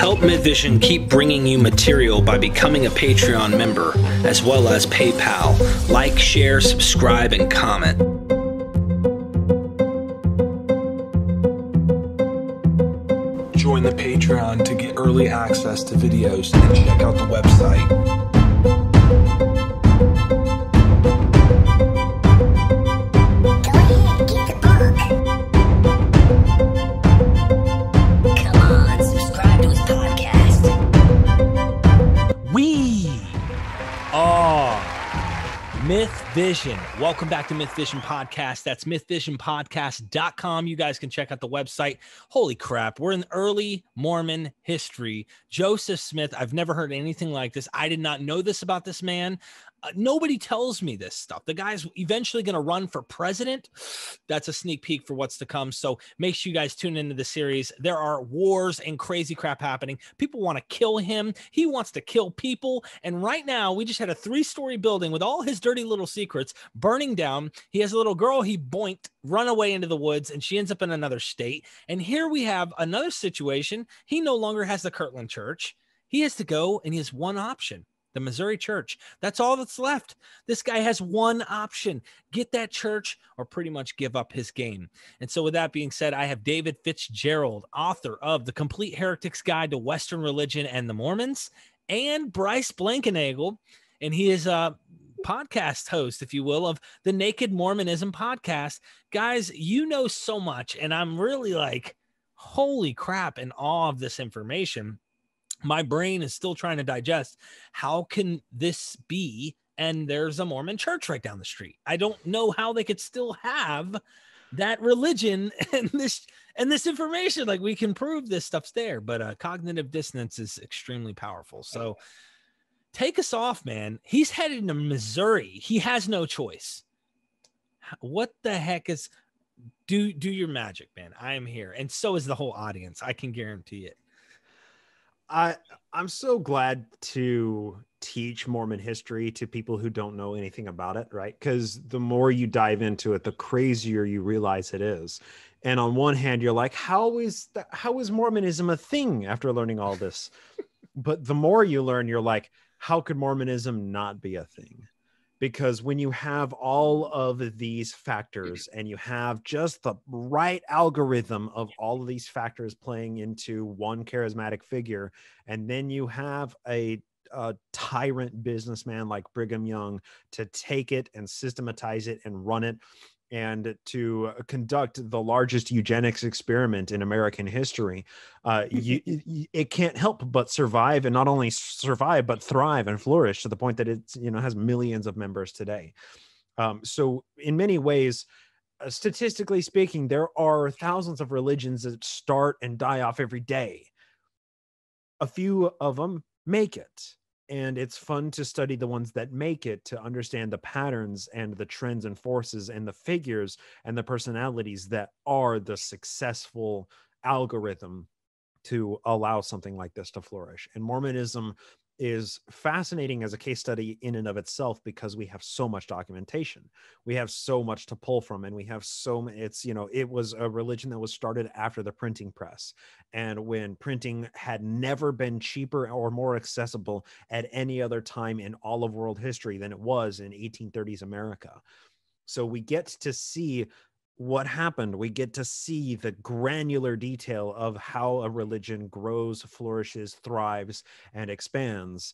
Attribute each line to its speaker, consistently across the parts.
Speaker 1: Help MythVision keep bringing you material by becoming a Patreon member, as well as PayPal. Like, share, subscribe, and comment. Join the Patreon to get early access to videos and check out the website. MythVision. Welcome back to MythVision Podcast. That's mythvisionpodcast.com. You guys can check out the website. Holy crap. We're in early Mormon history. Joseph Smith. I've never heard anything like this. I did not know this about this man. Nobody tells me this stuff. The guy's eventually going to run for president. That's a sneak peek for what's to come. So make sure you guys tune into the series. There are wars and crazy crap happening. People want to kill him. He wants to kill people. And right now, we just had a 3-story building with all his dirty little secrets burning down. He has a little girl he boinked, run away into the woods, and she ends up in another state. And here we have another situation. He no longer has the Kirtland Church. He has to go, and he has one option. The Missouri Church. That's all that's left. This guy has one option. Get that church or pretty much give up his game. And so with that being said, I have David Fitzgerald, author of The Complete Heretic's Guide to Western Religion and the Mormons, and Bryce Blankenagle. And he is a podcast host, if you will, of the Naked Mormonism podcast. Guys, you know so much. And I'm really like, holy crap, in awe of this information. My brain is still trying to digest. How can this be? And there's a Mormon church right down the street. I don't know how they could still have that religion and this information. Like, we can prove this stuff's there, but cognitive dissonance is extremely powerful. So take us off, man. He's headed to Missouri. He has no choice. What the heck is? Do your magic, man. I am here, and so is the whole audience. I can guarantee it.
Speaker 2: I'm so glad to teach Mormon history to people who don't know anything about it, right? Because the more you dive into it, the crazier you realize it is. And on one hand, you're like, how is Mormonism a thing after learning all this? But the more you learn, you're like, how could Mormonism not be a thing? Because when you have all of these factors and you have just the right algorithm of all of these factors playing into one charismatic figure, and then you have a tyrant businessman like Brigham Young to take it and systematize it and run it, and to conduct the largest eugenics experiment in American history, it can't help but survive, and not only survive, but thrive and flourish to the point that it's, has millions of members today. So in many ways, statistically speaking, there are thousands of religions that start and die off every day. A few of them make it. And it's fun to study the ones that make it, to understand the patterns and the trends and forces and the figures and the personalities that are the successful algorithm to allow something like this to flourish. And Mormonism is fascinating as a case study in and of itself, because we have so much documentation. We have so much to pull from, and we have it was a religion that was started after the printing press, and when printing had never been cheaper or more accessible at any other time in all of world history than it was in 1830s America. So we get to see what happened. We get to see the granular detail of how a religion grows, flourishes, thrives, and expands,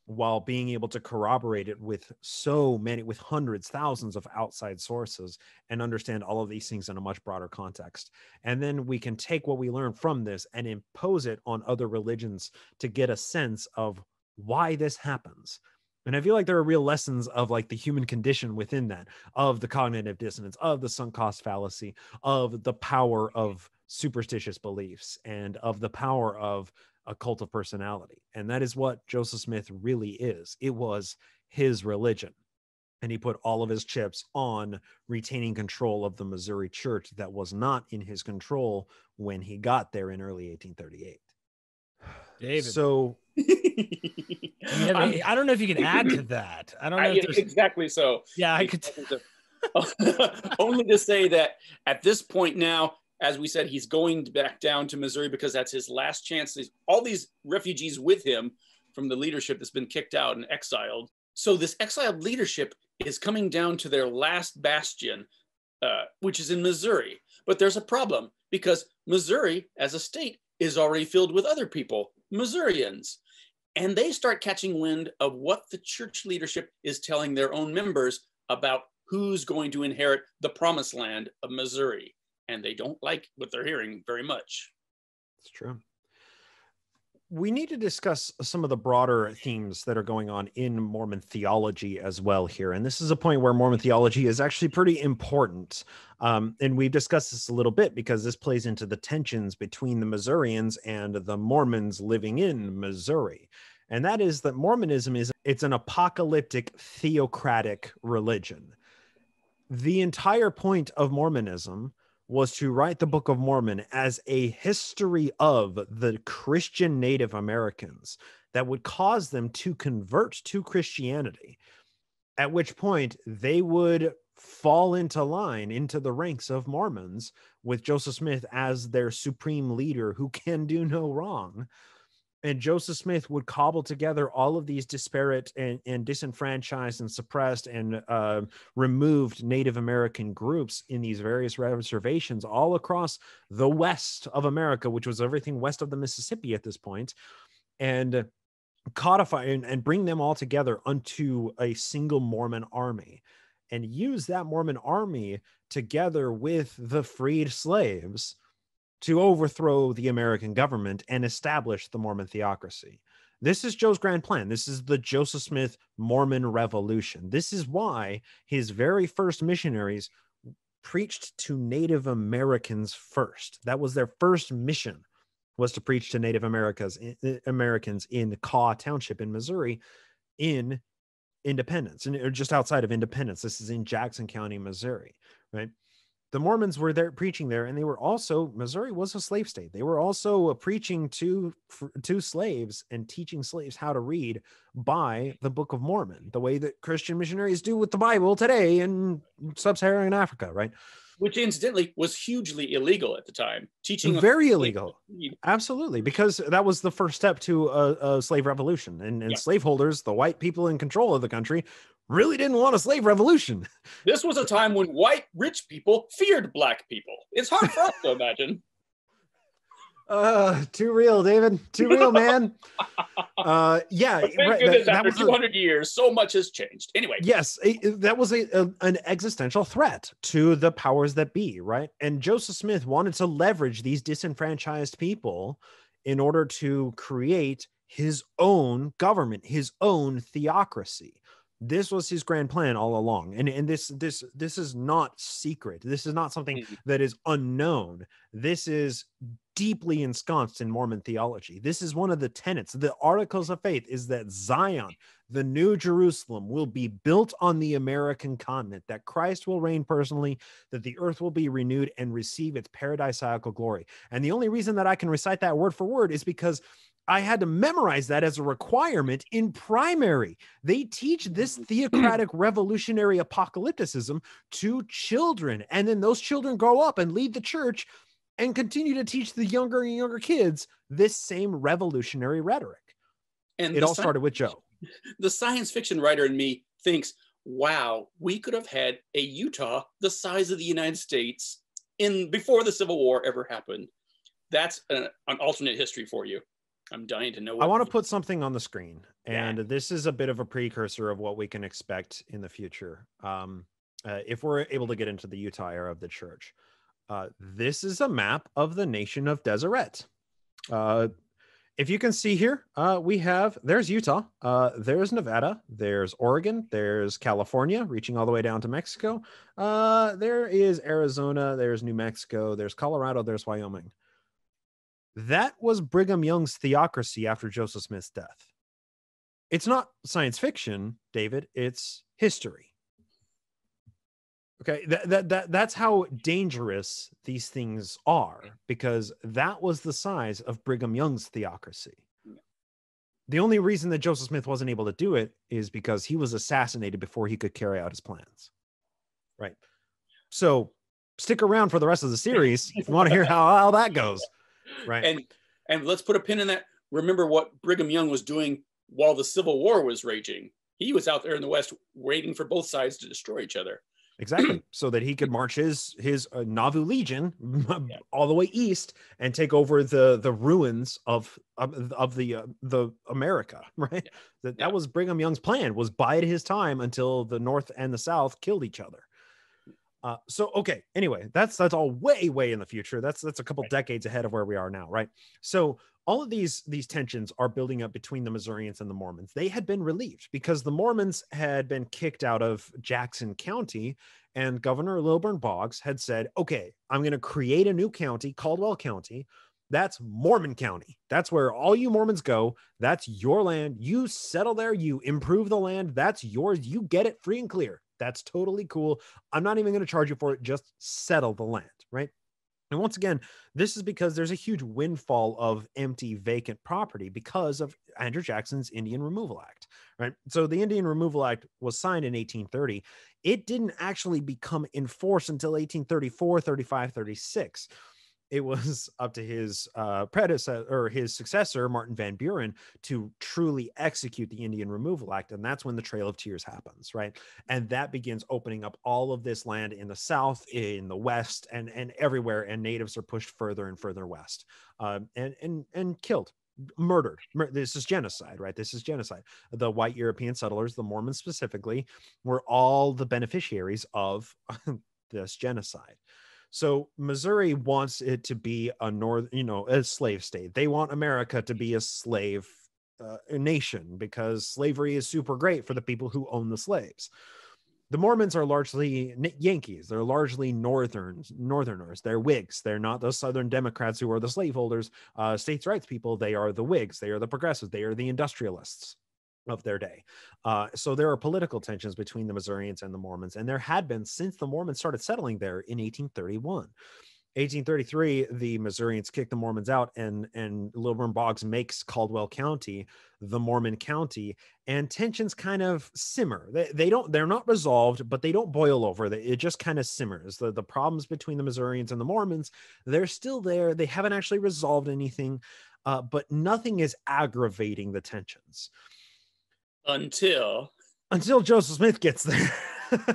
Speaker 2: while being able to corroborate it with with hundreds, thousands of outside sources, and understand all of these things in a much broader context. And then we can take what we learn from this and impose it on other religions to get a sense of why this happens. And I feel like there are real lessons of like the human condition within that, of the cognitive dissonance, of the sunk cost fallacy, of the power of superstitious beliefs, and of the power of a cult of personality. And that is what Joseph Smith really is. It was his religion. And he put all of his chips on retaining control of the Missouri church that was not in his control when he got there in early 1838.
Speaker 3: David.
Speaker 2: So
Speaker 3: I don't know if you can add to that. I don't know if
Speaker 4: exactly so.
Speaker 3: Yeah, I could.
Speaker 4: Only to say that at this point now, as we said, he's going back down to Missouri because that's his last chance. There's all these refugees with him from the leadership that's been kicked out and exiled. So this exiled leadership is coming down to their last bastion, which is in Missouri. But there's a problem because Missouri as a state is already filled with other people, Missourians. And they start catching wind of what the church leadership is telling their own members about who's going to inherit the promised land of Missouri. And they don't like what they're hearing very much.
Speaker 2: It's true. We need to discuss some of the broader themes that are going on in Mormon theology as well here. And this is a point where Mormon theology is actually pretty important. And we've discussed this a little bit because this plays into the tensions between the Missourians and the Mormons living in Missouri. And that is that Mormonism it's an apocalyptic theocratic religion. The entire point of Mormonism was to write the Book of Mormon as a history of the Christian Native Americans that would cause them to convert to Christianity, at which point they would fall into line into the ranks of Mormons with Joseph Smith as their supreme leader who can do no wrong. And Joseph Smith would cobble together all of these disparate and disenfranchised and suppressed and removed Native American groups in these various reservations all across the west of America, which was everything west of the Mississippi at this point, and codify and bring them all together unto a single Mormon army, and use that Mormon army together with the freed slaves to overthrow the American government and establish the Mormon theocracy. This is Joe's grand plan. This is the Joseph Smith Mormon Revolution. This is why his very first missionaries preached to Native Americans first. That was their first mission, was to preach to Native Americans in Kaw Township in Missouri in Independence, and just outside of Independence. This is in Jackson County, Missouri, right? The Mormons were there preaching there, and they were also, Missouri was a slave state. They were also preaching to slaves and teaching slaves how to read by the Book of Mormon, the way that Christian missionaries do with the Bible today in sub-Saharan Africa, right?
Speaker 4: Which incidentally was hugely illegal at the time. Teaching
Speaker 2: very illegal. Absolutely, because that was the first step to a slave revolution, and slaveholders, the white people in control of the country, really didn't want a slave revolution.
Speaker 4: This was a time when white rich people feared black people. It's hard for us to imagine.
Speaker 2: Too real, David. Too real, man. Yeah,
Speaker 4: but thank goodness after 200 years, so much has changed. Anyway.
Speaker 2: Yes, that was an existential threat to the powers that be, right? And Joseph Smith wanted to leverage these disenfranchised people in order to create his own government, his own theocracy. This was his grand plan all along. And this is not secret. This is not something that is unknown. This is deeply ensconced in Mormon theology. This is one of the tenets. The Articles of Faith is that Zion, the New Jerusalem, will be built on the American continent, that Christ will reign personally, that the earth will be renewed and receive its paradisiacal glory. And the only reason that I can recite that word for word is because I had to memorize that as a requirement in primary. They teach this theocratic revolutionary apocalypticism to children. And then those children grow up and leave the church and continue to teach the younger and younger kids this same revolutionary rhetoric. And it all started with Joe.
Speaker 4: The science fiction writer in me thinks, wow, we could have had a Utah the size of the United States before the Civil War ever happened. That's an alternate history for you. I'm dying to know.
Speaker 2: I want to put something on the screen, and this is a bit of a precursor of what we can expect in the future. If we're able to get into the Utah era of the church, this is a map of the Nation of Deseret. If you can see here, there's Utah, there's Nevada, there's Oregon, there's California, reaching all the way down to Mexico. There is Arizona, there's New Mexico, there's Colorado, there's Wyoming. That was Brigham Young's theocracy after Joseph Smith's death. It's not science fiction, David. It's history. Okay, that's how dangerous these things are, because that was the size of Brigham Young's theocracy. The only reason that Joseph Smith wasn't able to do it is because he was assassinated before he could carry out his plans. Right. So stick around for the rest of the series if you want to hear how that goes. Right.
Speaker 4: And let's put a pin in that. Remember what Brigham Young was doing while the Civil War was raging. He was out there in the West waiting for both sides to destroy each other.
Speaker 2: Exactly. So that he could march his Nauvoo Legion all the way east and take over the ruins of the America, right? Yeah. That was Brigham Young's plan, was bide his time until the North and the South killed each other. So, okay. Anyway, that's all way in the future. That's a couple decades ahead of where we are now. Right. So all of these tensions are building up between the Missourians and the Mormons. They had been relieved because the Mormons had been kicked out of Jackson County, and Governor Lilburn Boggs had said, okay, I'm going to create a new county, Caldwell County. That's Mormon County. That's where all you Mormons go. That's your land. You settle there. You improve the land. That's yours. You get it free and clear. That's totally cool. I'm not even going to charge you for it. Just settle the land, right? And once again, this is because there's a huge windfall of empty, vacant property because of Andrew Jackson's Indian Removal Act, right? So the Indian Removal Act was signed in 1830. It didn't actually become enforced until 1834, 35, 36. It was up to his predecessor or his successor, Martin Van Buren, to truly execute the Indian Removal Act. And that's when the Trail of Tears happens, right? And that begins opening up all of this land in the South, in the West, and everywhere. And natives are pushed further and further west and killed, murdered. This is genocide, right? This is genocide. The white European settlers, the Mormons specifically, were all the beneficiaries of this genocide. So Missouri wants it to be a slave state. They want America to be a slave nation because slavery is super great for the people who own the slaves. The Mormons are largely Yankees. They're largely Northerners. They're Whigs. They're not the Southern Democrats who are the slaveholders, states' rights people. They are the Whigs. They are the progressives. They are the industrialists of their day. So there are political tensions between the Missourians and the Mormons, and there had been since the Mormons started settling there in 1831. 1833, the Missourians kicked the Mormons out, and Lilburn Boggs makes Caldwell County the Mormon county, and tensions kind of simmer. They're not resolved, but they don't boil over. It just kind of simmers. The problems between the Missourians and the Mormons, they're still there. They haven't actually resolved anything, but nothing is aggravating the tensions. Until Joseph Smith gets there. Because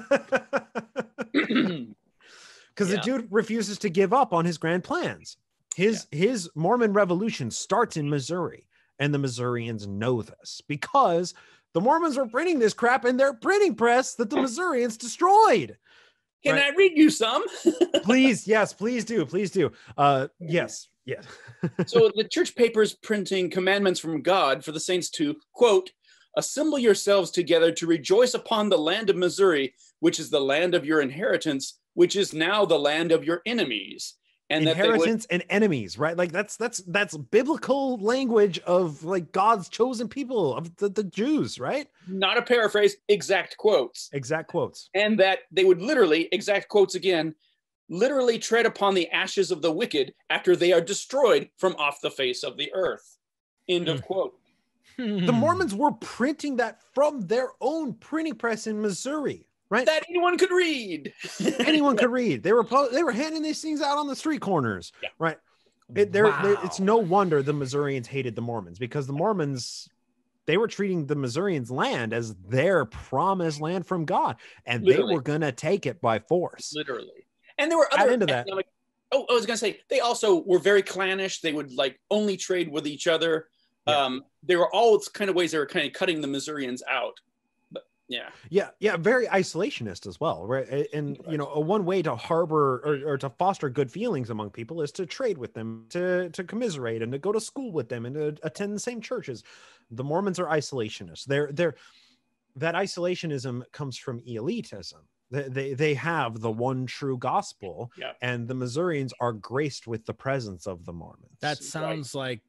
Speaker 2: the dude refuses to give up on his grand plans. His Mormon revolution starts in Missouri, and the Missourians know this because the Mormons are printing this crap in their printing press that the Missourians destroyed.
Speaker 4: Can I read you some?
Speaker 2: Please, yes, please do. Yes. Yeah.
Speaker 4: So the church papers printing commandments from God for the saints to, quote, assemble yourselves together to rejoice upon the land of Missouri, which is the land of your inheritance, which is now the land of your enemies. And
Speaker 2: inheritance and enemies, right? Like that's biblical language of like God's chosen people, of the Jews, right?
Speaker 4: Not a paraphrase, exact quotes. And that they would literally, exact quotes again, literally tread upon the ashes of the wicked after they are destroyed from off the face of the earth. End of quote.
Speaker 2: The Mormons were printing that from their own printing press in Missouri, right?
Speaker 4: That anyone could read.
Speaker 2: Anyone could read. They were handing these things out on the street corners, right? It's no wonder the Missourians hated the Mormons, because the Mormons, they were treating the Missourians' land as their promised land from God, and they were going to take it by force.
Speaker 4: Literally. And there were other economic... I was going to say, they also were very clannish. They would like only trade with each other. There were all kind of ways they were kind of cutting the Missourians out. But
Speaker 2: very isolationist as well, right? And one way to harbor or to foster good feelings among people is to trade with them, to commiserate, and to go to school with them, and to attend the same churches. The Mormons are isolationists. That isolationism comes from elitism. They have the one true gospel, and the Missourians are graced with the presence of the Mormons.
Speaker 1: That sounds like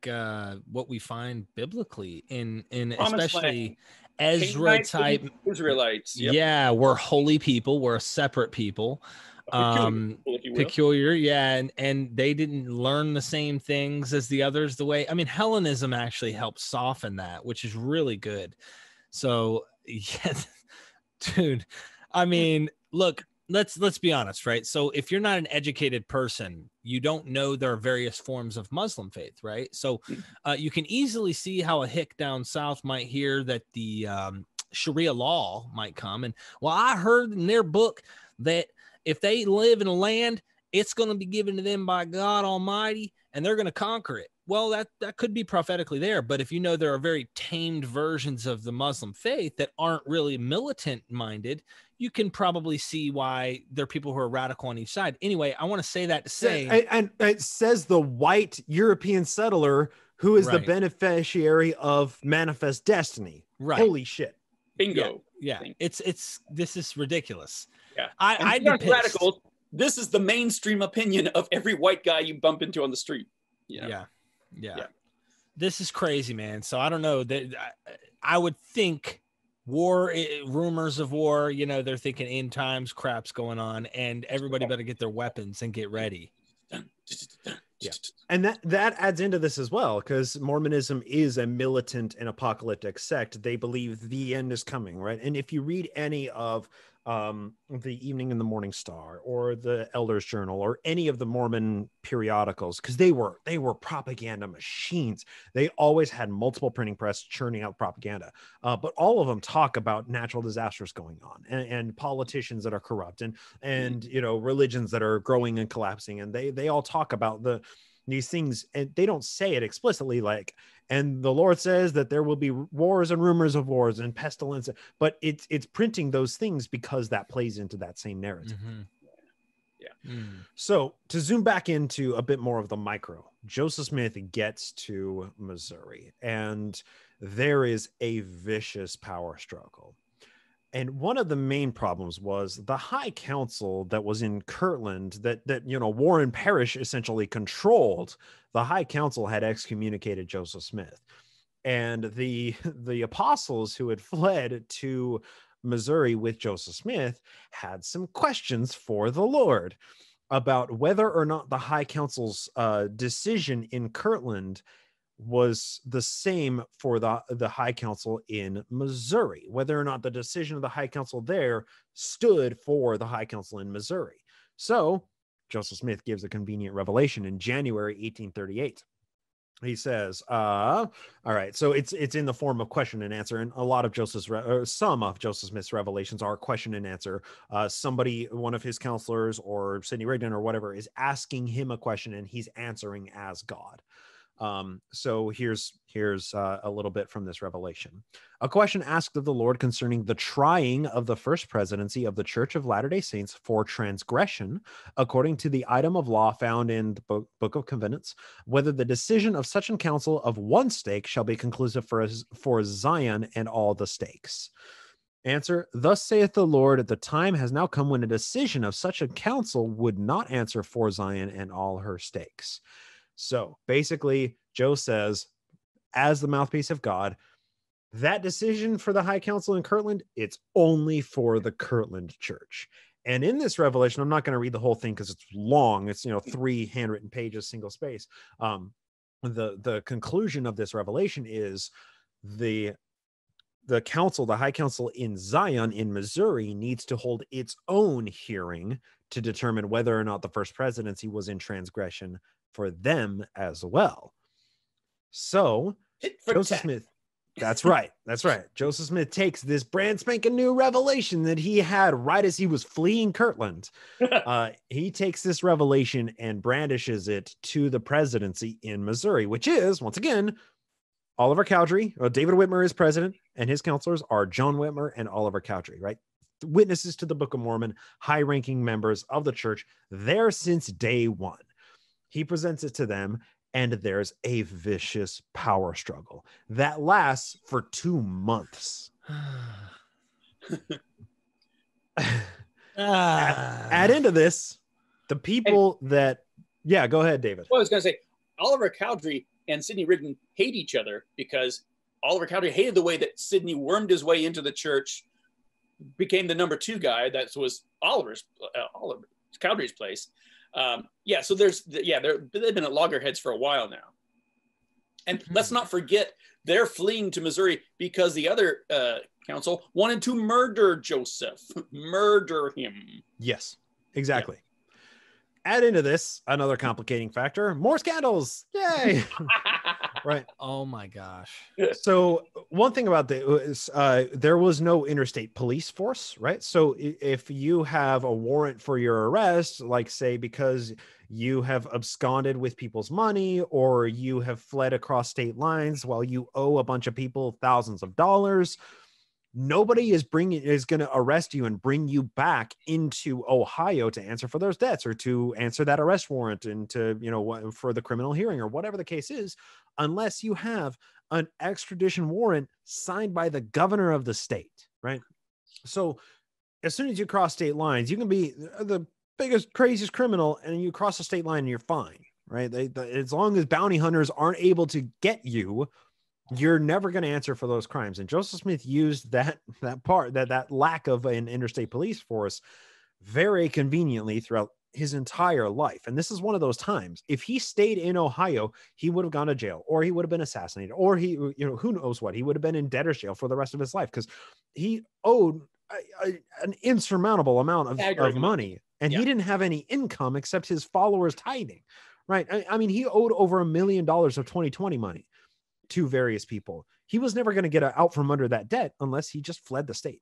Speaker 1: what we find biblically in especially Ezra type
Speaker 4: Israelites.
Speaker 1: Yeah, we're holy people. We're a separate people. Peculiar, and they didn't learn the same things as the others. Hellenism actually helped soften that, which is really good. So, dude. Look, let's be honest, right? So if you're not an educated person, you don't know there are various forms of Muslim faith, right? So you can easily see how a hick down south might hear that the Sharia law might come. And well, I heard in their book that if they live in a land, it's going to be given to them by God Almighty, and they're going to conquer it. Well, that could be prophetically there. But if you know there are very tamed versions of the Muslim faith that aren't really militant minded, you can probably see why there are people who are radical on each side. Anyway, I want to say that to say,
Speaker 2: and it says the white European settler who is the
Speaker 1: Right.
Speaker 2: beneficiary of manifest destiny.
Speaker 1: Right.
Speaker 2: Holy shit.
Speaker 4: Bingo.
Speaker 1: yeah, this is ridiculous.
Speaker 4: Yeah.
Speaker 1: I'd
Speaker 4: And
Speaker 1: be pissed.
Speaker 4: radicals, this is the mainstream opinion of every white guy you bump into on the street.
Speaker 1: Yeah. This is crazy, man. So I don't know that I would think rumors of war, they're thinking end times crap's going on, and everybody better get their weapons and get ready.
Speaker 2: Yeah. And that adds into this as well, because Mormonism is a militant and apocalyptic sect. They believe the end is coming, right? And if you read any of the Evening and the Morning Star or the Elder's Journal or any of the Mormon periodicals, because they were propaganda machines. They always had multiple printing press churning out propaganda, but all of them talk about natural disasters going on and politicians that are corrupt and religions that are growing and collapsing, and they all talk about these things, and they don't say it explicitly, like, and the Lord says that there will be wars and rumors of wars and pestilence, but it's printing those things because that plays into that same narrative.
Speaker 1: Mm-hmm.
Speaker 4: Yeah.
Speaker 2: So to zoom back into a bit more of the micro, Joseph Smith gets to Missouri, and there is a vicious power struggle. And one of the main problems was the High Council that was in Kirtland that Warren Parish essentially controlled. The High Council had excommunicated Joseph Smith, and the apostles who had fled to Missouri with Joseph Smith had some questions for the Lord about whether or not the High Council's decision in Kirtland was the same for the High Council in Missouri, whether or not the decision of the High Council there stood for the High Council in Missouri. So Joseph Smith gives a convenient revelation in January 1838. He says, all right, so it's in the form of question and answer, and a lot of some of Joseph Smith's revelations are question and answer. One of his counselors or Sidney Rigdon or whatever is asking him a question and he's answering as God. So here's a little bit from this revelation. A question asked of the Lord concerning the trying of the first presidency of the Church of Latter-day Saints for transgression, according to the item of law found in the Book of Covenants, whether the decision of such an council of one stake shall be conclusive for Zion and all the stakes. Answer, thus saith the Lord, the time has now come when a decision of such a council would not answer for Zion and all her stakes. So basically, Joe says, as the mouthpiece of God, that decision for the High Council in Kirtland, it's only for the Kirtland Church. And in this revelation, I'm not going to read the whole thing because it's long. It's 3 handwritten pages, single space. The conclusion of this revelation is the council, the High Council in Zion in Missouri, needs to hold its own hearing to determine whether or not the first presidency was in transgression for them as well. So Joseph Smith, that's right. Joseph Smith takes this brand spanking new revelation that he had right as he was fleeing Kirtland. He takes this revelation and brandishes it to the presidency in Missouri, which is, once again, Oliver Cowdery. David Whitmer is president, and his counselors are John Whitmer and Oliver Cowdery, right? Witnesses to the Book of Mormon, high-ranking members of the church there since day one. He presents it to them, and there's a vicious power struggle that lasts for 2 months. Add into this the people yeah, go ahead, David.
Speaker 4: Well, I was going to say, Oliver Cowdery and Sidney Rigdon hate each other because Oliver Cowdery hated the way that Sidney wormed his way into the church, became the number 2 guy. That was Oliver Cowdery's place. So they've been at loggerheads for a while now. And let's not forget they're fleeing to Missouri because the other council wanted to murder Joseph, murder him.
Speaker 2: Yes, exactly. Add into this another complicating factor: more scandals. Yay! Right.
Speaker 1: Oh my gosh.
Speaker 2: So one thing about there was no interstate police force, right? So if you have a warrant for your arrest, like say because you have absconded with people's money or you have fled across state lines while you owe a bunch of people thousands of dollars, nobody is going to arrest you and bring you back into Ohio to answer for those debts or to answer that arrest warrant and to, for the criminal hearing or whatever the case is, unless you have an extradition warrant signed by the governor of the state, right? So as soon as you cross state lines, you can be the biggest, craziest criminal and you cross the state line and you're fine, right? As long as bounty hunters aren't able to get you, you're never going to answer for those crimes. And Joseph Smith used that lack of an interstate police force very conveniently throughout his entire life. And this is one of those times. If he stayed in Ohio, he would have gone to jail, or he would have been assassinated, or he, who knows what, he would have been in debtor's jail for the rest of his life because he owed an insurmountable amount of money, and he didn't have any income except his followers tithing, right? I mean, he owed over $1 million of 2020 money to various people. He was never going to get out from under that debt unless he just fled the state.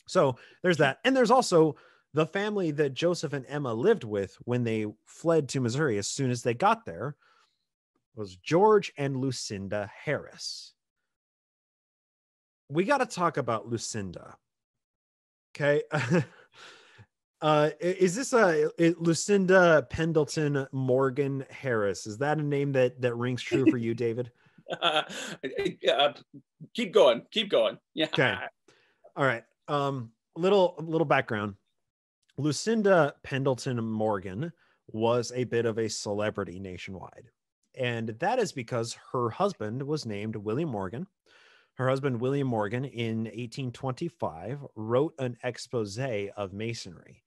Speaker 2: So there's that. And there's also the family that Joseph and Emma lived with when they fled to Missouri. As soon as they got there was George and Lucinda Harris. We got to talk about Lucinda. Okay. Is this Lucinda Pendleton Morgan Harris? Is that a name that rings true for you, David?
Speaker 4: Keep going. Yeah.
Speaker 2: Okay. All right. Little background. Lucinda Pendleton Morgan was a bit of a celebrity nationwide. And that is because her husband was named William Morgan. Her husband, William Morgan, in 1825, wrote an expose of Masonry,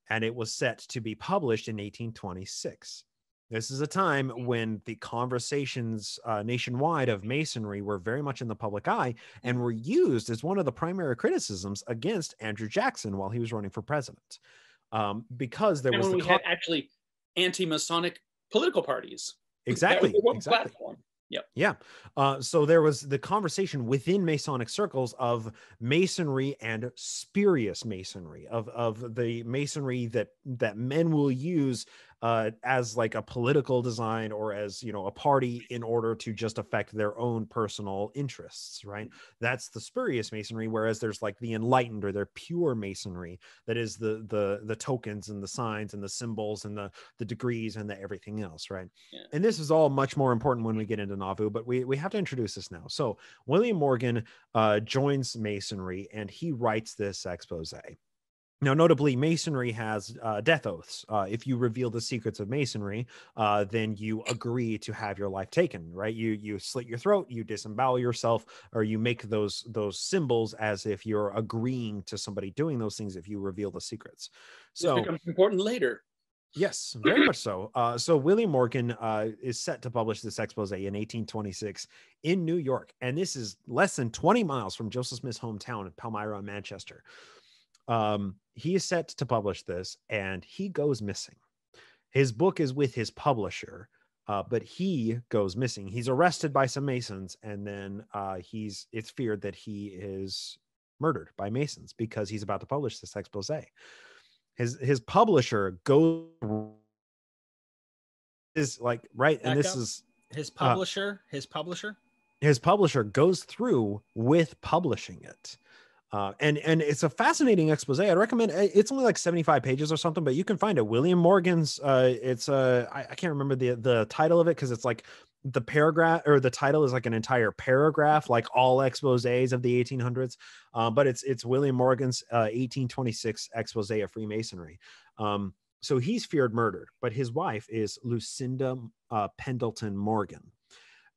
Speaker 2: and it was set to be published in 1826. This is a time when the conversations nationwide of Masonry were very much in the public eye and were used as one of the primary criticisms against Andrew Jackson while he was running for president. Because there was
Speaker 4: had actually anti-Masonic political parties.
Speaker 2: Exactly.
Speaker 4: That was one platform. Yep.
Speaker 2: Yeah. So there was the conversation within Masonic circles of Masonry and spurious Masonry, of the Masonry that men will use as like a political design or as, a party in order to just affect their own personal interests, right? That's the spurious Masonry, whereas there's like the enlightened or their pure Masonry that is the tokens and the signs and the symbols and the degrees and the everything else, right? Yeah. And this is all much more important when we get into Nauvoo, but we have to introduce this now. So William Morgan joins Masonry and he writes this expose. Now, notably, Masonry has death oaths. If you reveal the secrets of Masonry, then you agree to have your life taken, right? You slit your throat, you disembowel yourself, or you make those symbols as if you're agreeing to somebody doing those things if you reveal the secrets. So
Speaker 4: this becomes important later.
Speaker 2: Yes, very much so. So William Morgan is set to publish this expose in 1826 in New York. And this is less than 20 miles from Joseph Smith's hometown of Palmyra, Manchester. He is set to publish this and he goes missing. His book is with his publisher, but he goes missing. He's arrested by some Masons, and then it's feared that he is murdered by Masons because he's about to publish this expose. His publisher goes is like right, and this is
Speaker 1: his publisher.
Speaker 2: His publisher goes through with publishing it. And it's a fascinating expose. I'd recommend. It's only like 75 pages or something, but you can find it. William Morgan's. It's I can't remember the title of it because it's like the paragraph or the title is like an entire paragraph, like all exposés of the 1800s. But it's William Morgan's 1826 expose of Freemasonry. So he's feared murdered, but his wife is Lucinda Pendleton Morgan.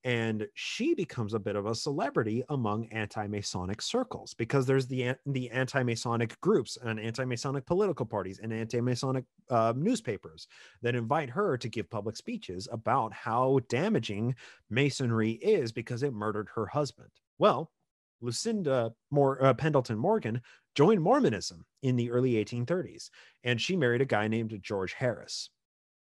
Speaker 2: And she becomes a bit of a celebrity among anti-Masonic circles because there's the anti-Masonic groups and anti-Masonic political parties and anti-Masonic newspapers that invite her to give public speeches about how damaging Masonry is because it murdered her husband. Well, Lucinda Pendleton Morgan joined Mormonism in the early 1830s, and she married a guy named George Harris,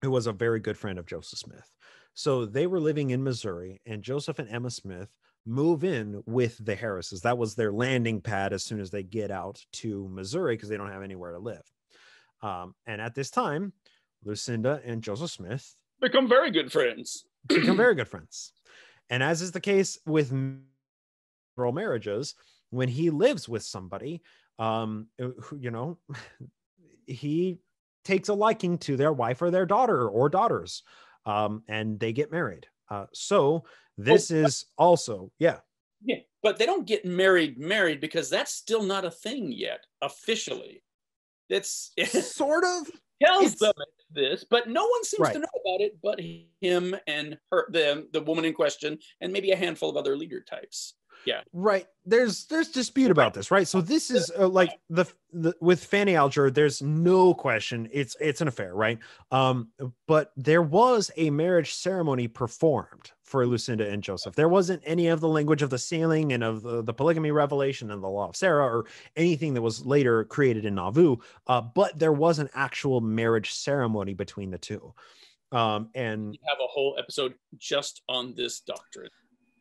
Speaker 2: who was a very good friend of Joseph Smith. So they were living in Missouri, and Joseph and Emma Smith move in with the Harrises. That was their landing pad as soon as they get out to Missouri because they don't have anywhere to live. And at this time, Lucinda and Joseph Smith
Speaker 4: become very good friends.
Speaker 2: And as is the case with marriages, when he lives with somebody, he takes a liking to their wife or their daughter or daughters. And they get married. So this is also, yeah,
Speaker 4: but they don't get married because that's still not a thing yet officially. It's
Speaker 2: sort of
Speaker 4: tells them this, but no one seems to know about it but him and her, the woman in question, and maybe a handful of other leader types. Yeah,
Speaker 2: right. There's dispute about this, right? So this is like the with Fanny Alger, there's no question it's an affair, right? But there was a marriage ceremony performed for Lucinda and Joseph. There wasn't any of the language of the sealing and of the polygamy revelation and the law of Sarah or anything that was later created in Nauvoo, but there was an actual marriage ceremony between the two. And
Speaker 4: we have a whole episode just on this doctrine.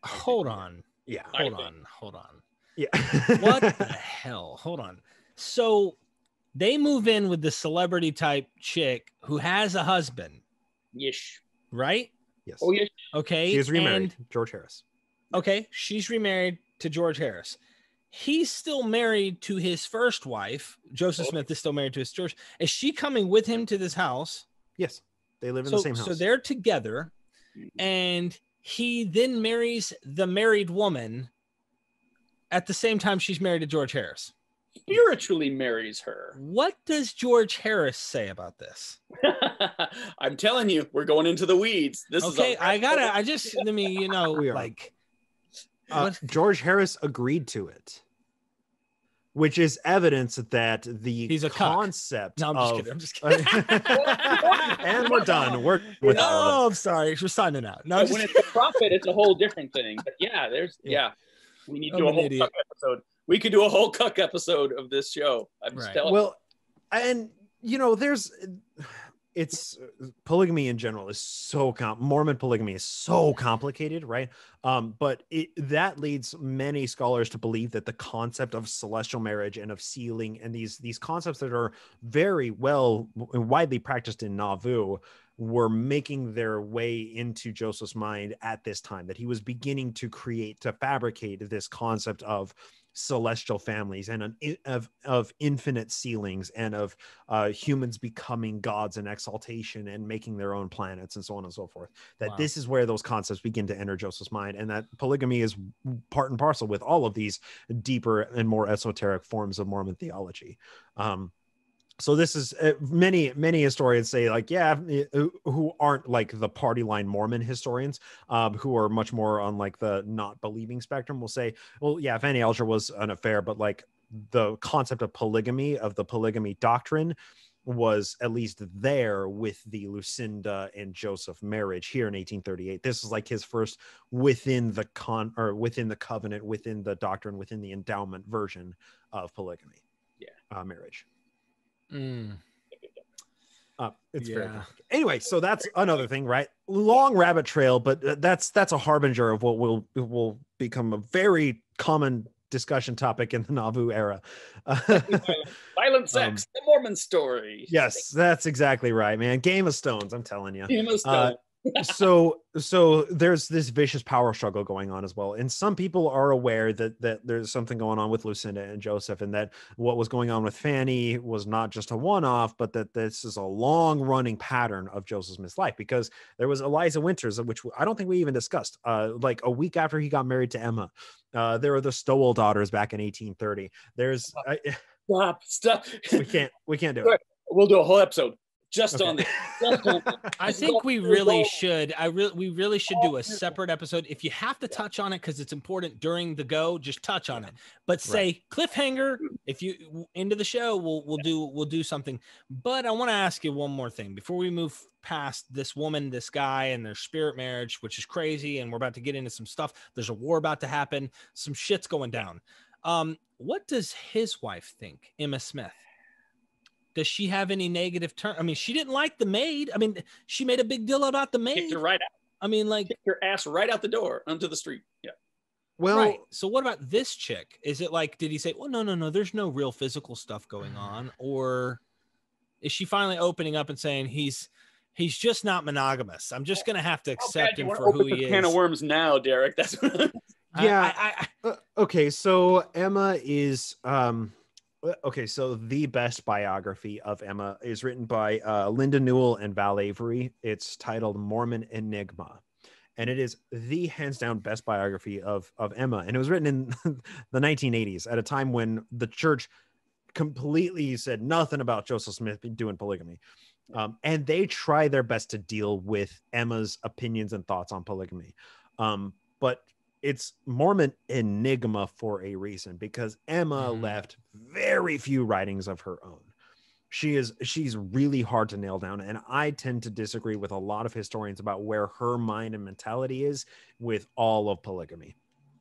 Speaker 1: Hold on.
Speaker 2: Yeah.
Speaker 1: Hold on.
Speaker 2: Yeah.
Speaker 1: What the hell? Hold on. So they move in with the celebrity type chick who has a husband.
Speaker 4: Yes.
Speaker 1: Right?
Speaker 2: Yes.
Speaker 4: Oh, yes.
Speaker 1: Okay.
Speaker 2: She is remarried. George Harris.
Speaker 1: Okay. She's remarried to George Harris. He's still married to his first wife. Joseph Smith is still married to his George. Is she coming with him to this house?
Speaker 2: Yes. They live in the same house.
Speaker 1: So they're together, and he then marries the married woman at the same time she's married to George Harris.
Speaker 4: Spiritually marries her.
Speaker 1: What does George Harris say about this?
Speaker 4: I'm telling you, we're going into the weeds. This
Speaker 1: okay,
Speaker 4: is
Speaker 2: George Harris agreed to it, which is evidence that he's a concept.
Speaker 1: No, I'm just kidding.
Speaker 2: And we're done.
Speaker 1: I'm sorry. We're signing out. No,
Speaker 4: when it's a prophet, it's a whole different thing. But we need to do a whole cuck episode. We could do a whole cuck episode of this show. I'm just telling you.
Speaker 2: Well, and it's polygamy in general is so Mormon polygamy is so complicated, right? But that leads many scholars to believe that the concept of celestial marriage and of sealing and these concepts that are very well widely practiced in Nauvoo were making their way into Joseph's mind at this time, that he was beginning to fabricate this concept of celestial families and of infinite sealings and of humans becoming gods in exaltation and making their own planets and so on and so forth. This is where those concepts begin to enter Joseph's mind, and that polygamy is part and parcel with all of these deeper and more esoteric forms of Mormon theology. So this is many historians say, like, who aren't like the party line Mormon historians, who are much more on like the not believing spectrum, will say, well, yeah, Fanny Alger was an affair, but like the concept of polygamy, of the polygamy doctrine, was at least there with the Lucinda and Joseph marriage here in 1838. This is like his first within the covenant, within the doctrine, within the endowment version of polygamy. Marriage. It's very anyway, so that's another thing, right? Long rabbit trail, but that's a harbinger of what will become a very common discussion topic in the Nauvoo era.
Speaker 4: Violent sex, the Mormon story.
Speaker 2: Yes, that's exactly right, man. Game of Stones, I'm telling you.
Speaker 4: Game of Stones.
Speaker 2: So there's this vicious power struggle going on as well, and some people are aware that there's something going on with Lucinda and Joseph, and that what was going on with Fanny was not just a one-off, but that this is a long-running pattern of Joseph Smith's life, because there was Eliza Winters, which I don't think we even discussed, like a week after he got married to Emma. There were the Stowell daughters back in 1830. There's
Speaker 4: stop.
Speaker 2: we can't do it.
Speaker 4: We'll do a whole episode just
Speaker 2: Okay.
Speaker 4: on this. Just on this.
Speaker 1: I think we really should. We really should do a separate episode. If you have to touch on it because it's important during the go, just touch on it. But say cliffhanger. If you into the show, we'll do something. But I want to ask you one more thing before we move past this woman, this guy, and their spirit marriage, which is crazy, and we're about to get into some stuff. There's a war about to happen. Some shit's going down. What does his wife think, Emma Smith? Does she have any negative turn? I mean, she didn't like the maid. I mean, she made a big deal about the maid.
Speaker 4: Kicked her right out.
Speaker 1: I mean, like,
Speaker 4: kicked her ass right out the door onto the street. Yeah.
Speaker 2: Well,
Speaker 1: right. So what about this chick? Is it like, did he say, well, no, there's no real physical stuff going on? Or is she finally opening up and saying he's just not monogamous? I'm just going to have to accept him for who he is.
Speaker 4: Can of worms now, Derek. That's what
Speaker 2: yeah. Okay. So Emma is, okay, so the best biography of Emma is written by Linda Newell and Val Avery. It's titled Mormon Enigma, and it is the hands down best biography of Emma. And it was written in the 1980s at a time when the church completely said nothing about Joseph Smith doing polygamy. And they try their best to deal with Emma's opinions and thoughts on polygamy. But it's Mormon Enigma for a reason, because Emma left very few writings of her own. She's really hard to nail down. And I tend to disagree with a lot of historians about where her mind and mentality is with all of polygamy.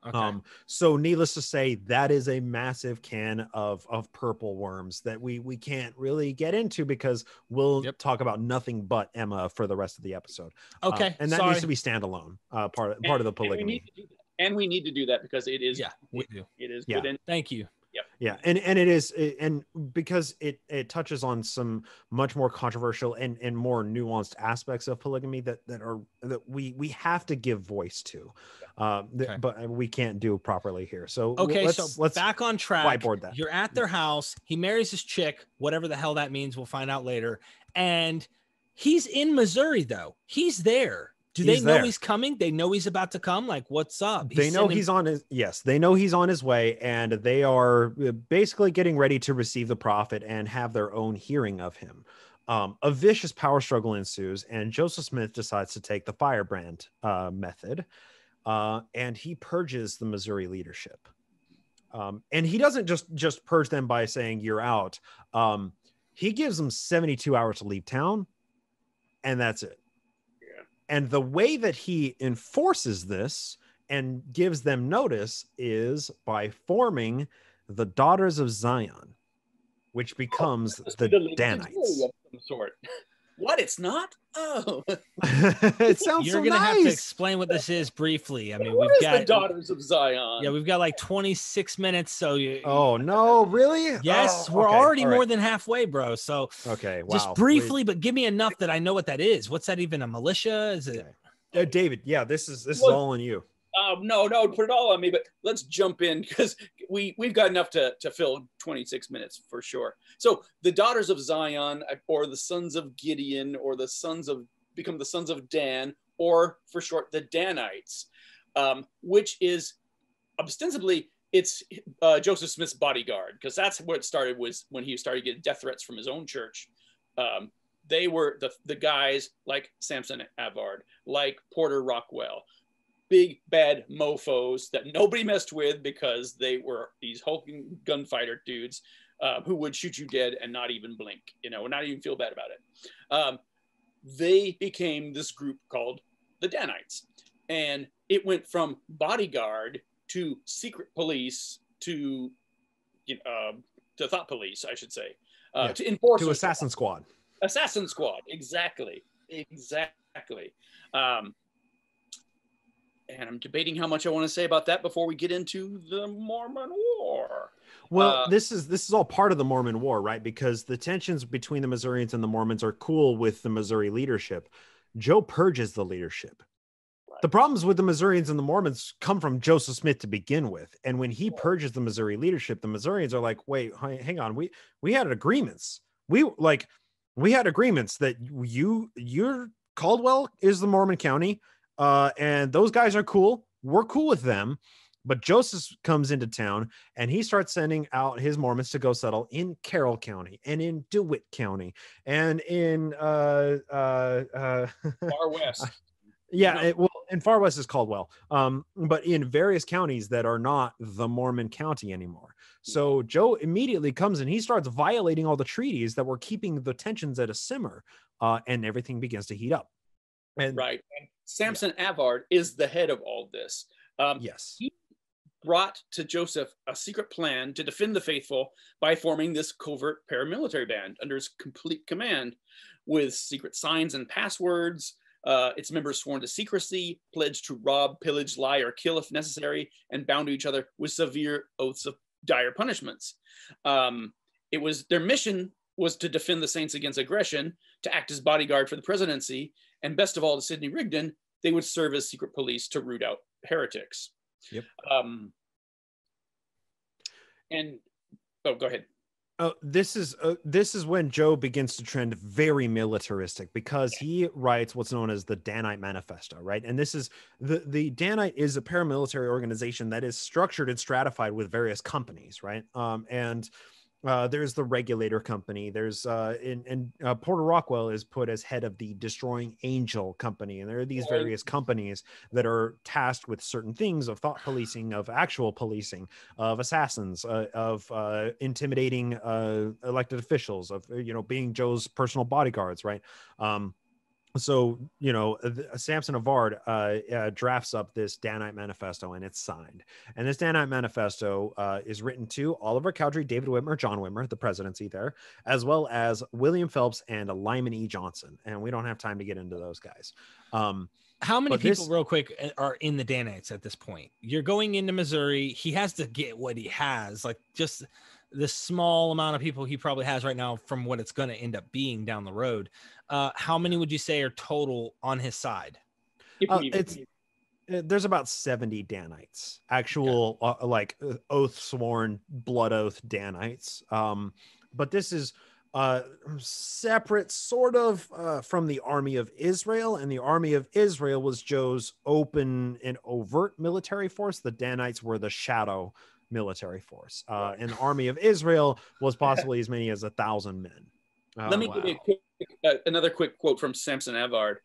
Speaker 2: Okay. So needless to say, that is a massive can of purple worms that we can't really get into, because we'll talk about nothing but Emma for the rest of the episode.
Speaker 1: Okay.
Speaker 2: And that needs to be standalone, part of the polygamy.
Speaker 4: And we need to do that because it is.
Speaker 1: Yeah, we do.
Speaker 4: It is
Speaker 2: good.
Speaker 4: And
Speaker 1: thank you.
Speaker 4: Yep.
Speaker 2: Yeah, and it is, and because it touches on some much more controversial and more nuanced aspects of polygamy that we have to give voice to, but we can't do properly here. So let's
Speaker 1: back on track.
Speaker 2: Whiteboard that.
Speaker 1: You're at their house. He marries his chick, whatever the hell that means. We'll find out later. And he's in Missouri though. He's there. Do they know he's coming? They know he's about to come. Like, what's up?
Speaker 2: They know he's on his, they know he's on his way, and they are basically getting ready to receive the prophet and have their own hearing of him. A vicious power struggle ensues, and Joseph Smith decides to take the firebrand method, and he purges the Missouri leadership. And he doesn't just purge them by saying you're out. He gives them 72 hours to leave town, and that's it. And the way that he enforces this and gives them notice is by forming the Daughters of Zion, which becomes the Danites.
Speaker 4: Of some sort. What? It's not? Oh,
Speaker 2: it sounds
Speaker 1: You're
Speaker 2: so
Speaker 1: gonna
Speaker 2: nice.
Speaker 1: have to explain what this is briefly. I mean,
Speaker 4: what
Speaker 1: we've
Speaker 4: is
Speaker 1: got
Speaker 4: the Daughters of Zion.
Speaker 1: Yeah, we've got like 26 minutes. So
Speaker 2: oh no, really?
Speaker 1: Yes,
Speaker 2: oh,
Speaker 1: we're
Speaker 2: okay.
Speaker 1: already
Speaker 2: All right.
Speaker 1: more than halfway, bro. So
Speaker 2: okay, wow.
Speaker 1: Just briefly, but give me enough that I know what that is. What's that even? A militia? Is it?
Speaker 2: David? Yeah, this is all on you.
Speaker 4: No, put it all on me, but let's jump in because we've got enough to fill 26 minutes for sure. So the Daughters of Zion, or the Sons of Gideon, or become the Sons of Dan, or for short, the Danites, which is ostensibly it's Joseph Smith's bodyguard, because that's where it started, was when he started getting death threats from his own church. They were the guys like Samson Avard, like Porter Rockwell, big bad mofos that nobody messed with because they were these hulking gunfighter dudes who would shoot you dead and not even blink, not even feel bad about it. They became this group called the Danites, and it went from bodyguard to secret police to thought police, I should say, to enforcers,
Speaker 2: to assassin squad.
Speaker 4: Assassin squad, exactly. And I'm debating how much I want to say about that before we get into the Mormon War.
Speaker 2: Well, this is all part of the Mormon War, right? Because the tensions between the Missourians and the Mormons are cool with the Missouri leadership. Joe purges the leadership. Right. The problems with the Missourians and the Mormons come from Joseph Smith to begin with. And when he purges the Missouri leadership, the Missourians are like, wait, hang on. We had agreements. We had agreements that your Caldwell is the Mormon county. And those guys are cool. We're cool with them. But Joseph comes into town and he starts sending out his Mormons to go settle in Carroll County and in DeWitt County and in
Speaker 4: Far West.
Speaker 2: Yeah, well, in Far West is Caldwell, but in various counties that are not the Mormon county anymore. So Joe immediately comes and he starts violating all the treaties that were keeping the tensions at a simmer, and everything begins to heat up. And
Speaker 4: right, and Samson Avard is the head of all this.
Speaker 2: Yes,
Speaker 4: he brought to Joseph a secret plan to defend the faithful by forming this covert paramilitary band under his complete command, with secret signs and passwords. Its members sworn to secrecy, pledged to rob, pillage, lie, or kill if necessary, and bound to each other with severe oaths of dire punishments. Their mission was to defend the saints against aggression, to act as bodyguard for the presidency, and best of all, to Sidney Rigdon, they would serve as secret police to root out heretics.
Speaker 2: Yep.
Speaker 4: Go ahead.
Speaker 2: This is when Joe begins to trend very militaristic, because he writes what's known as the Danite Manifesto, right? And this is the Danite is a paramilitary organization that is structured and stratified with various companies, right? There's the Regulator Company. There's Porter Rockwell is put as head of the Destroying Angel Company, and there are these various companies that are tasked with certain things of thought policing, of actual policing, of assassins, of intimidating elected officials, of being Joe's personal bodyguards, right? So, Samson Avard drafts up this Danite Manifesto, and it's signed. And this Danite Manifesto is written to Oliver Cowdery, David Whitmer, John Whitmer, the presidency there, as well as William Phelps and Lyman E. Johnson. And we don't have time to get into those guys.
Speaker 1: How many people, real quick, are in the Danites at this point? You're going into Missouri. He has to get what he has, like just the small amount of people he probably has right now from what it's going to end up being down the road. How many would you say are total on his side?
Speaker 2: There's about 70 Danites, actual oath sworn, blood oath Danites. But this is separate sort of from the Army of Israel, and the Army of Israel was Joe's open and overt military force. The Danites were the shadow military force, and the Army of Israel was possibly as many as 1,000 men.
Speaker 4: Let me give you another quick quote from Samson Avard.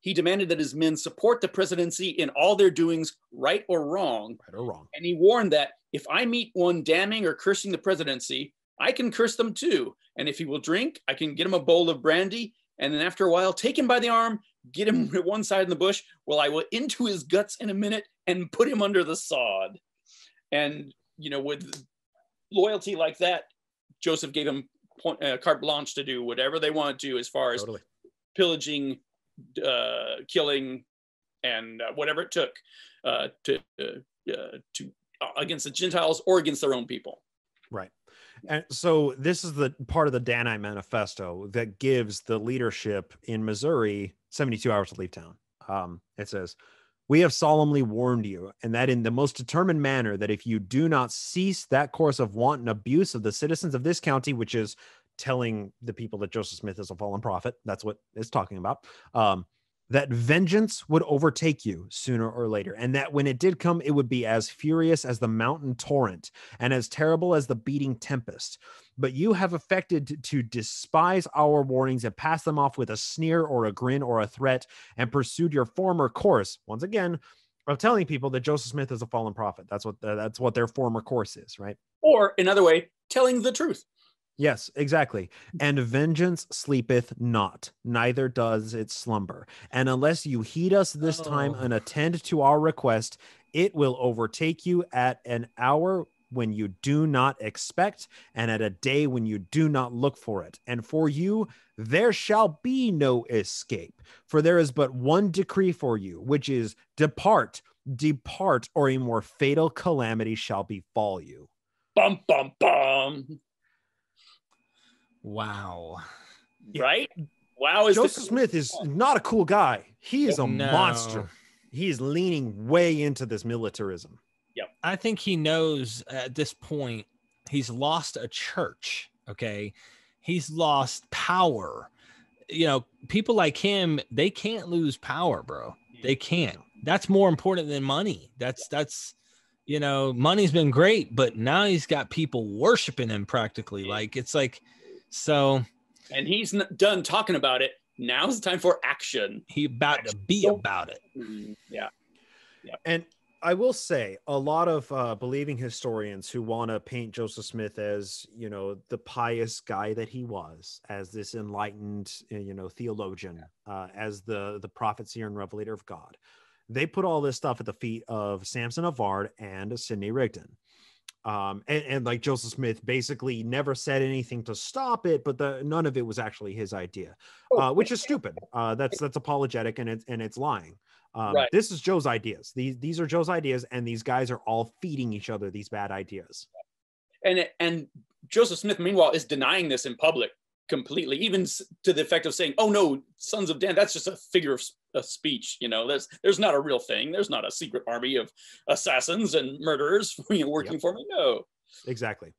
Speaker 4: He demanded that his men support the presidency in all their doings, right or wrong. And he warned that if I meet one damning or cursing the presidency, I can curse them too. And if he will drink, I can get him a bowl of brandy. And then after a while, take him by the arm, get him at one side in the bush, while I will into his guts in a minute and put him under the sod. And, with loyalty like that, Joseph gave him carte blanche to do whatever they wanted to as far as pillaging, killing, and whatever it took to against the Gentiles or against their own people.
Speaker 2: Right. And so this is the part of the Danite Manifesto that gives the leadership in Missouri 72 hours to leave town. It says, "We have solemnly warned you, and that in the most determined manner, that if you do not cease that course of wanton abuse of the citizens of this county," which is telling the people that Joseph Smith is a fallen prophet, that's what it's talking about, that vengeance would overtake you sooner or later, and that when it did come, it would be as furious as the mountain torrent and as terrible as the beating tempest. But you have affected to despise our warnings and pass them off with a sneer or a grin or a threat, and pursued your former course, once again, of telling people that Joseph Smith is a fallen prophet. That's what their former course is, right?
Speaker 4: Or another way, telling the truth.
Speaker 2: Yes, exactly. "And vengeance sleepeth not, neither does it slumber. And unless you heed us this time and attend to our request, it will overtake you at an hour when you do not expect, and at a day when you do not look for it. And for you, there shall be no escape. For there is but one decree for you, which is depart, or a more fatal calamity shall befall you."
Speaker 4: Bum, bum, bum.
Speaker 1: Wow.
Speaker 4: Right? Wow.
Speaker 2: Joseph Smith is not a cool guy. He is a monster. He is leaning way into this militarism.
Speaker 4: Yep.
Speaker 1: I think he knows at this point he's lost a church. Okay. He's lost power. People like him, they can't lose power, bro. They can't. that's more important than money. That's you know, money's been great, but now he's got people worshiping him practically. Like, it's like, so.
Speaker 4: And he's done talking about it. Now's the time for action.
Speaker 1: He about to be about it.
Speaker 4: Yeah.
Speaker 2: And I will say a lot of believing historians who want to paint Joseph Smith as, you know, the pious guy that he was, as this enlightened, you know, theologian, as the prophet, seer, and revelator of God. They put all this stuff at the feet of Samson of Vard and Sidney Rigdon. And like Joseph Smith basically never said anything to stop it, but none of it was actually his idea, which is stupid. That's apologetic, and it's lying.
Speaker 4: Right.
Speaker 2: This is Joe's ideas. These are Joe's ideas, and these guys are all feeding each other these bad ideas.
Speaker 4: And Joseph Smith, meanwhile, is denying this in public completely, even to the effect of saying, "Oh no, Sons of Dan, that's just a figure of speech. You know, there's not a real thing. There's not a secret army of assassins and murderers working for me." No,
Speaker 2: exactly.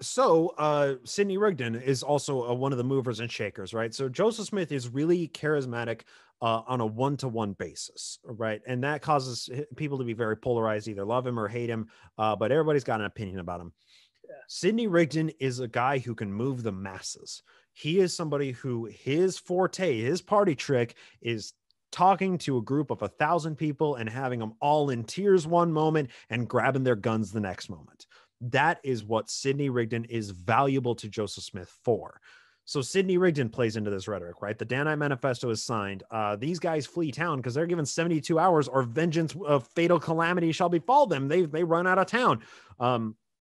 Speaker 2: So Sidney Rigdon is also one of the movers and shakers, right? So Joseph Smith is really charismatic on a one-to-one basis, right? And that causes people to be very polarized, either love him or hate him, but everybody's got an opinion about him. Sidney Rigdon is a guy who can move the masses. He is somebody who his forte, his party trick is talking to a group of 1,000 people and having them all in tears one moment and grabbing their guns the next moment. That is what Sidney Rigdon is valuable to Joseph Smith for. So Sidney Rigdon plays into this rhetoric, right? The Danite Manifesto is signed. These guys flee town because they're given 72 hours or vengeance of fatal calamity shall befall them. They run out of town.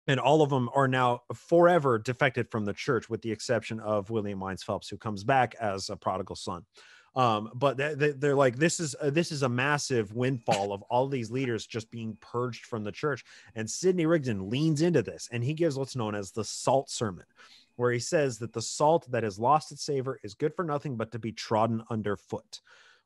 Speaker 2: And all of them are now forever defected from the church, with the exception of William Wines Phelps, who comes back as a prodigal son. But they're like, this is a massive windfall of all these leaders just being purged from the church. And Sidney Rigdon leans into this, and he gives what's known as the salt sermon, where he says that the salt that has lost its savor is good for nothing but to be trodden underfoot.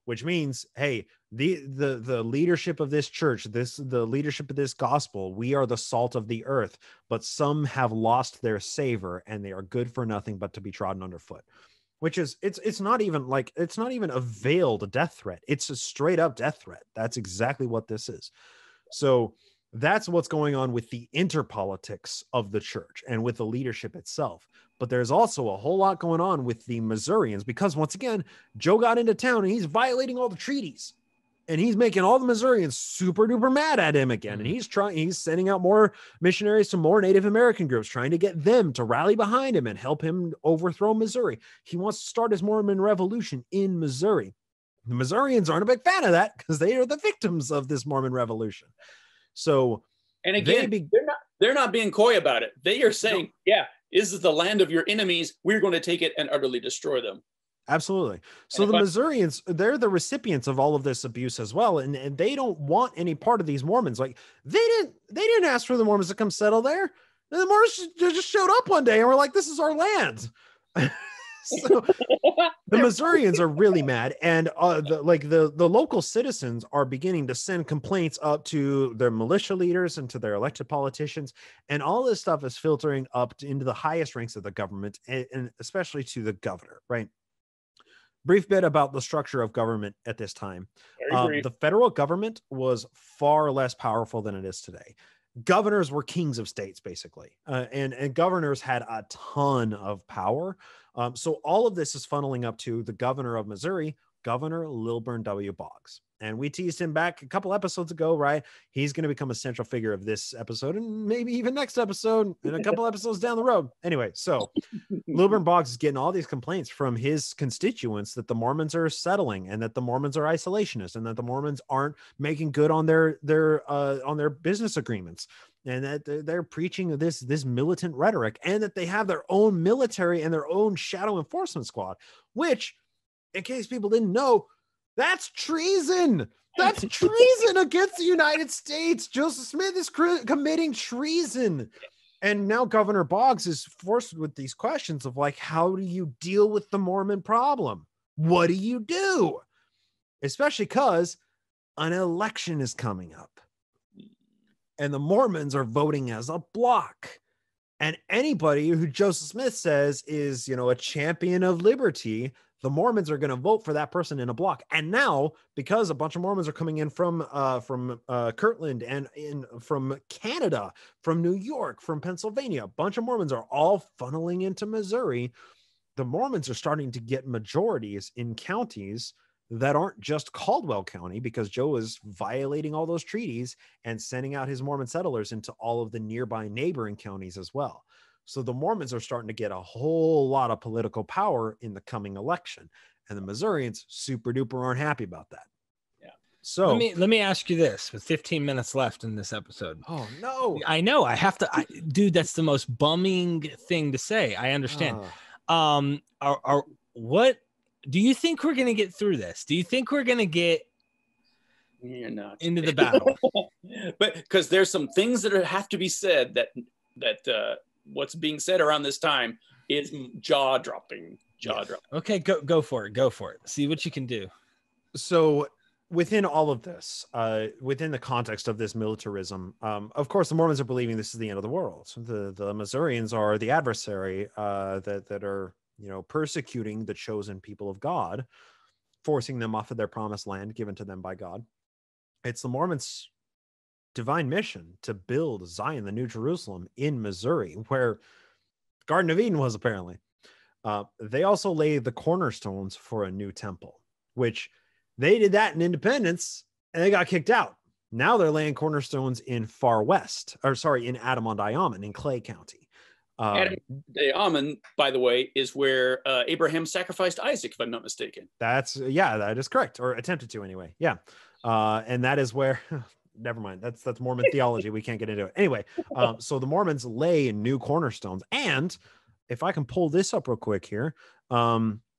Speaker 2: Which means, hey, the leadership of this church, the leadership of this gospel, we are the salt of the earth, but some have lost their savor and they are good for nothing but to be trodden underfoot. Which is, it's not even a veiled death threat. It's a straight up death threat. That's exactly what this is. So that's what's going on with the interpolitics of the church and with the leadership itself. But there's also a whole lot going on with the Missourians, because once again, Joe got into town and he's violating all the treaties, and he's making all the Missourians super duper mad at him again. And he's sending out more missionaries to more Native American groups, trying to get them to rally behind him and help him overthrow Missouri. He wants to start his Mormon revolution in Missouri. The Missourians aren't a big fan of that because they are the victims of this Mormon revolution. So,
Speaker 4: and again, they're not being coy about it. They are saying, yeah, this is the land of your enemies. We're going to take it and utterly destroy them.
Speaker 2: Absolutely. So the Missourians, they're the recipients of all of this abuse as well. And they don't want any part of these Mormons. Like they didn't ask for the Mormons to come settle there. The Mormons just showed up one day and were like, this is our land. So the Missourians are really mad, and the local citizens are beginning to send complaints up to their militia leaders and to their elected politicians, and all this stuff is filtering up into the highest ranks of the government, and especially to the governor. Right. Brief bit about the structure of government at this time. The federal government was far less powerful than it is today. Governors were kings of states, basically, and governors had a ton of power. So all of this is funneling up to the governor of Missouri, Governor Lilburn W. Boggs. And we teased him back a couple episodes ago, right? He's going to become a central figure of this episode, and maybe even next episode and a couple episodes down the road. Anyway, so Lilburn Boggs is getting all these complaints from his constituents that the Mormons are settling, and that the Mormons are isolationists, and that the Mormons aren't making good on their business agreements, and that they're preaching this militant rhetoric, and that they have their own military and their own shadow enforcement squad, which, in case people didn't know, that's treason. That's treason against the United States. Joseph Smith is committing treason. And now Governor Boggs is forced with these questions of like, how do you deal with the Mormon problem? What do you do? Especially because an election is coming up, and the Mormons are voting as a block. And anybody who Joseph Smith says is, a champion of liberty, the Mormons are going to vote for that person in a block. And now, because a bunch of Mormons are coming in from Kirtland and from Canada, from New York, from Pennsylvania, a bunch of Mormons are all funneling into Missouri. The Mormons are starting to get majorities in counties that aren't just Caldwell County, because Joe is violating all those treaties and sending out his Mormon settlers into all of the nearby neighboring counties as well. So the Mormons are starting to get a whole lot of political power in the coming election, and the Missourians super duper aren't happy about that.
Speaker 4: Yeah.
Speaker 2: So
Speaker 1: let me ask you this with 15 minutes left in this episode.
Speaker 2: Oh no.
Speaker 1: I know I have to, dude, that's the most bumming thing to say. I understand. What do you think we're going to get through this? Do you think we're going to get into the battle?
Speaker 4: But because there's some things that have to be said that what's being said around this time is jaw dropping.
Speaker 1: Okay, go for it. See what you can do.
Speaker 2: So within all of this, within the context of this militarism, of course, the Mormons are believing this is the end of the world. The Missourians are the adversary that are, persecuting the chosen people of God, forcing them off of their promised land given to them by God. It's the Mormons' divine mission to build Zion, the New Jerusalem, in Missouri, where Garden of Eden was apparently. They also laid the cornerstones for a new temple, which they did that in Independence and they got kicked out. Now they're laying cornerstones in in Adamond-Iomen in Clay County.
Speaker 4: Adamond, by the way, is where Abraham sacrificed Isaac, if I'm not mistaken.
Speaker 2: That is correct, or attempted to anyway. Yeah. And that is where never mind. That's Mormon theology. We can't get into it. Anyway, so the Mormons lay new cornerstones. And if I can pull this up real quick here,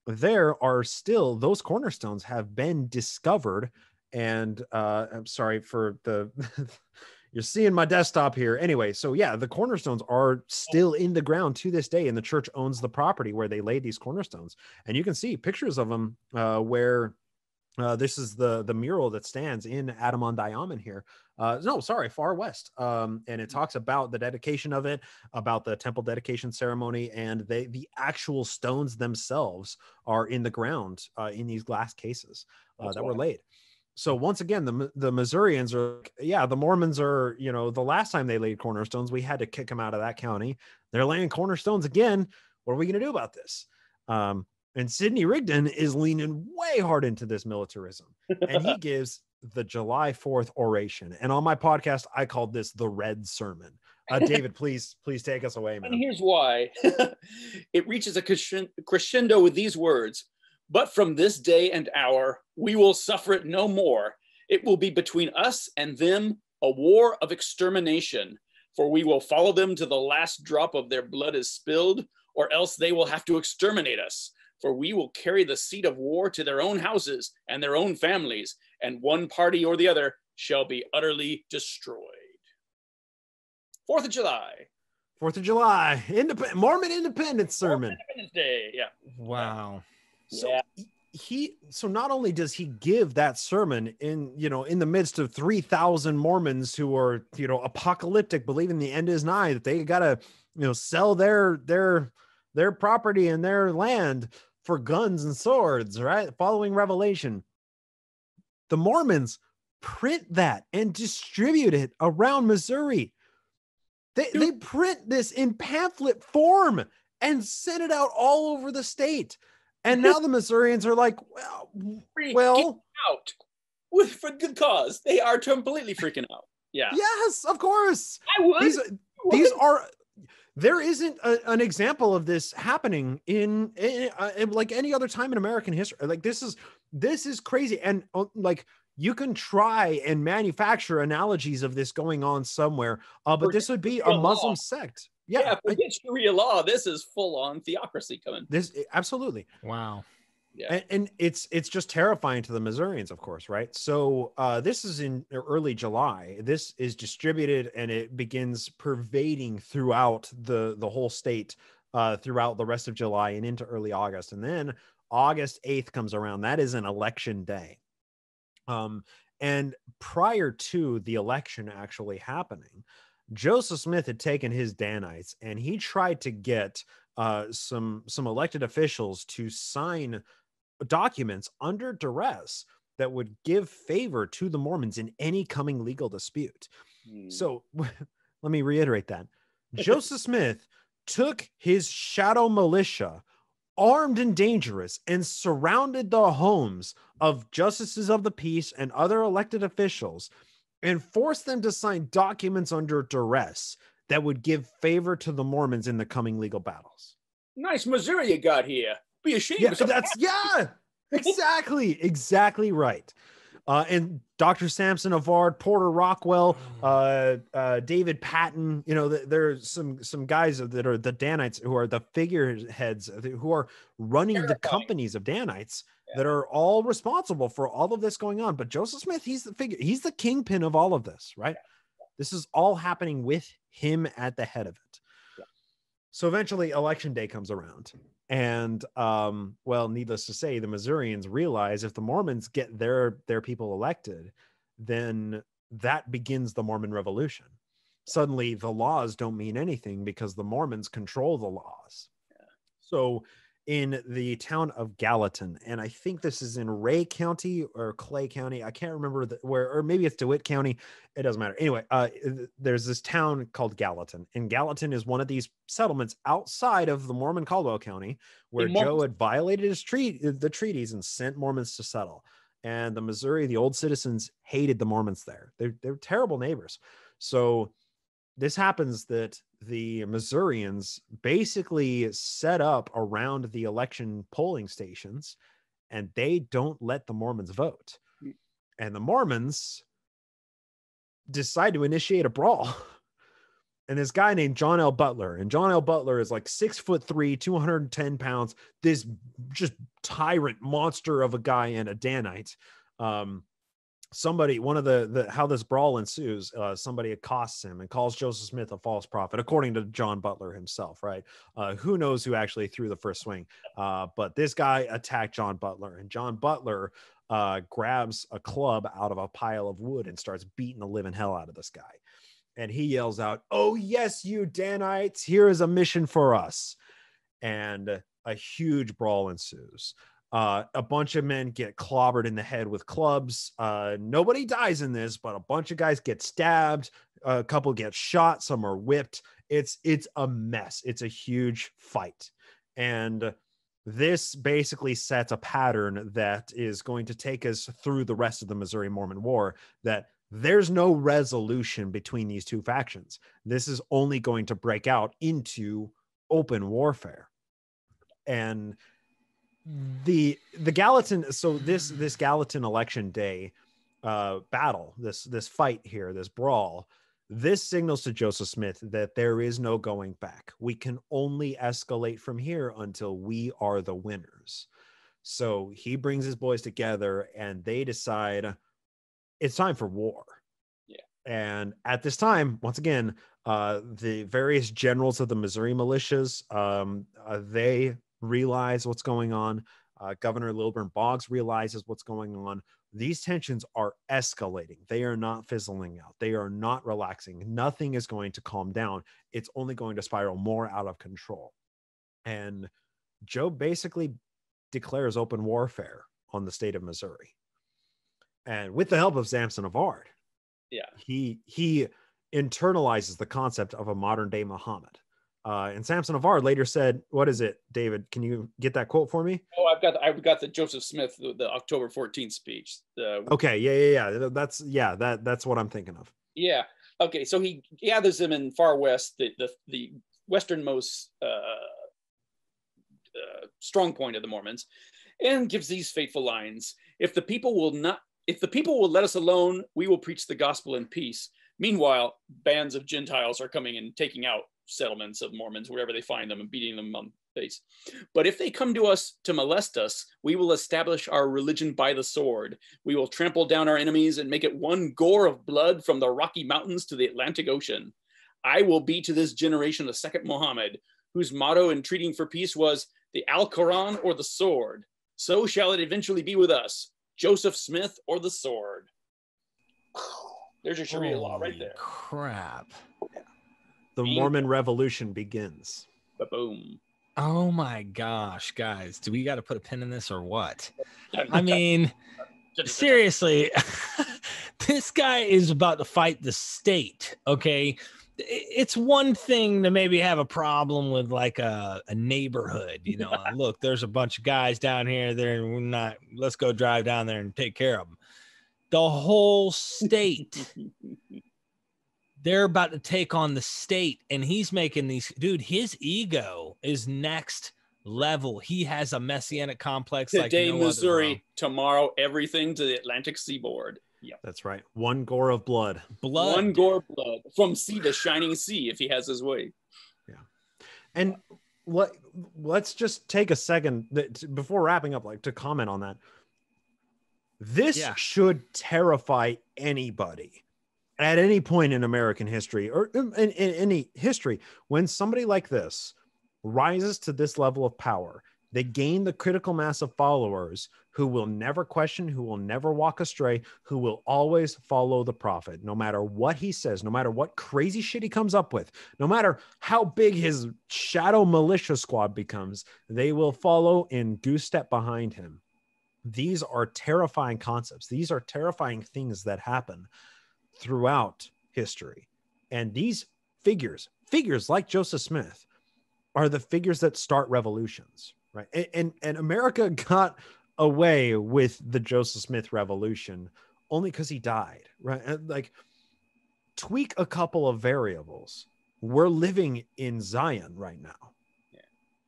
Speaker 2: there are still, those cornerstones have been discovered. And I'm sorry for the, you're seeing my desktop here. Anyway, so yeah, the cornerstones are still in the ground to this day, and the church owns the property where they laid these cornerstones. And you can see pictures of them where this is the mural that stands in Adamond-Iomen here. Far west. And it talks about the dedication of it, about the temple dedication ceremony, and the actual stones themselves are in the ground in these glass cases that were laid. So once again, the Missourians are, the Mormons are, the last time they laid cornerstones, we had to kick them out of that county. They're laying cornerstones again. What are we going to do about this? And Sidney Rigdon is leaning way hard into this militarism, and he gives the July 4th oration. And on my podcast, I called this the Red Sermon. David, please take us away, man.
Speaker 4: And here's why. It reaches a crescendo with these words: "But from this day and hour, we will suffer it no more. It will be between us and them a war of extermination, for we will follow them to the last drop of their blood is spilled, or else they will have to exterminate us. For we will carry the seat of war to their own houses and their own families, and one party or the other shall be utterly destroyed." 4th of July.
Speaker 2: 4th of July, Mormon Independence Sermon.
Speaker 4: Independence Day, yeah.
Speaker 1: Wow.
Speaker 2: So not only does he give that sermon in the midst of 3,000 Mormons who are, apocalyptic, believing the end is nigh, that they got to, sell their property and their land for guns and swords, right? Following Revelation. The Mormons print that and distribute it around Missouri. They print this in pamphlet form and send it out all over the state. And now the Missourians are like, well,
Speaker 4: out for good cause. They are completely freaking out. Yeah.
Speaker 2: Yes, of course.
Speaker 4: I would.
Speaker 2: There isn't an example of this happening in like any other time in American history. Like this is crazy. And like you can try and manufacture analogies of this going on somewhere, but this would be a Muslim sect. Yeah,
Speaker 4: forget Sharia law. This is full on theocracy coming.
Speaker 2: This absolutely.
Speaker 1: Wow.
Speaker 4: Yeah.
Speaker 2: And it's just terrifying to the Missourians, of course, right? So this is in early July. This is distributed and it begins pervading throughout the whole state throughout the rest of July and into early August. And then August 8th comes around. That is an election day. And prior to the election actually happening, Joseph Smith had taken his Danites and he tried to get some elected officials to sign documents under duress that would give favor to the Mormons in any coming legal dispute. So let me reiterate that. Joseph Smith took his shadow militia, armed and dangerous, and surrounded the homes of justices of the peace and other elected officials and forced them to sign documents under duress that would give favor to the Mormons in the coming legal battles.
Speaker 4: Nice Missouri you got here. Be ashamed
Speaker 2: Yeah,
Speaker 4: of some
Speaker 2: exactly right. And Dr. Sampson Avard, Porter Rockwell, David Patton, there's some guys that are the Danites who are the figureheads who are running the companies of Danites that are all responsible for all of this going on. But Joseph Smith, he's the kingpin of all of this, right? This is all happening with him at the head of it. So eventually election day comes around. And, well, needless to say, the Missourians realize if the Mormons get their people elected, then that begins the Mormon Revolution. Suddenly, the laws don't mean anything because the Mormons control the laws. So in the town of Gallatin, and I think this is in Ray County or Clay County. I can't remember where, or maybe it's DeWitt County. It doesn't matter. Anyway, there's this town called Gallatin, and Gallatin is one of these settlements outside of the Mormon Caldwell County where Joe had violated the treaties and sent Mormons to settle. And the Missouri, the old citizens hated the Mormons there. They're terrible neighbors. So this happens that the Missourians basically set up around the election polling stations, and they don't let the Mormons vote. And the Mormons decide to initiate a brawl. And this guy named John L. Butler, and John L. Butler is like 6'3", 210 pounds, this just tyrant monster of a guy and a Danite. Somebody, one of the how this brawl ensues, somebody accosts him and calls Joseph Smith a false prophet, according to John Butler himself, right? Who knows who actually threw the first swing? But this guy attacked John Butler, and John Butler grabs a club out of a pile of wood and starts beating the living hell out of this guy. And he yells out, "Oh, yes, you Danites, here is a mission for us." And a huge brawl ensues. A bunch of men get clobbered in the head with clubs. Nobody dies in this, but a bunch of guys get stabbed. A couple get shot. Some are whipped. It's a mess. It's a huge fight. And this basically sets a pattern that is going to take us through the rest of the Missouri Mormon War, that there's no resolution between these two factions. This is only going to break out into open warfare. And the Gallatin, so this Gallatin election day battle, this fight here, this brawl, this signals to Joseph Smith that there is no going back. We can only escalate from here until we are the winners. So he brings his boys together and they decide it's time for war.
Speaker 4: Yeah.
Speaker 2: And at this time, once again, the various generals of the Missouri militias, they realize what's going on. Governor Lilburn Boggs realizes what's going on. These tensions are escalating. They are not fizzling out. They are not relaxing. Nothing is going to calm down. It's only going to spiral more out of control. And Joe basically declares open warfare on the state of Missouri. And with the help of Samson Avard, he internalizes the concept of a modern day Muhammad. And Samson Avard later said, what is it, David? Can you get that quote for me?
Speaker 4: Oh, I've got the Joseph Smith, the October 14th speach.
Speaker 2: Okay. Yeah. That's what I'm thinking of.
Speaker 4: Yeah. Okay. So he gathers them in far west, the westernmost strong point of the Mormons, and gives these fateful lines. If the people will let us alone, we will preach the gospel in peace. Meanwhile, bands of Gentiles are coming and taking out settlements of Mormons wherever they find them and beating them on the face. But if they come to us to molest us, we will establish our religion by the sword. We will trample down our enemies and make it one gore of blood from the Rocky Mountains to the Atlantic Ocean. I will be to this generation a second Muhammad, whose motto in treating for peace was the Al-Quran or the sword. So shall it eventually be with us, Joseph Smith or the sword. There's your Sharia law right there.
Speaker 1: Crap.
Speaker 2: The Mormon Revolution begins.
Speaker 4: Ba-boom.
Speaker 1: Oh my gosh, guys, do we got to put a pin in this or what? I mean, seriously, this guy is about to fight the state. Okay. It's one thing to maybe have a problem with like a neighborhood, you know, look, there's a bunch of guys down here there. We're not, let's go drive down there and take care of them. The whole state. They're about to take on the state, and he's making these, dude, his ego is next level. He has a messianic complex.
Speaker 4: Today,
Speaker 1: like no
Speaker 4: Missouri,
Speaker 1: other,
Speaker 4: tomorrow, everything to the Atlantic seaboard. Yep.
Speaker 2: That's right. One gore of blood.
Speaker 4: One gore of blood from sea to shining sea if he has his way.
Speaker 2: Yeah. And let's just take a second before wrapping up, like to comment on that. This should terrify anybody at any point in American history or in any history. When somebody like this rises to this level of power, they gain the critical mass of followers who will never question, who will never walk astray, who will always follow the prophet, no matter what he says, no matter what crazy shit he comes up with, no matter how big his shadow militia squad becomes, they will follow in goose step behind him. These are terrifying concepts. These are terrifying things that happen throughout history. And these figures like Joseph Smith are the figures that start revolutions, right? And America got away with the Joseph Smith revolution only because he died, right? And like, tweak a couple of variables. We're living in Zion right now.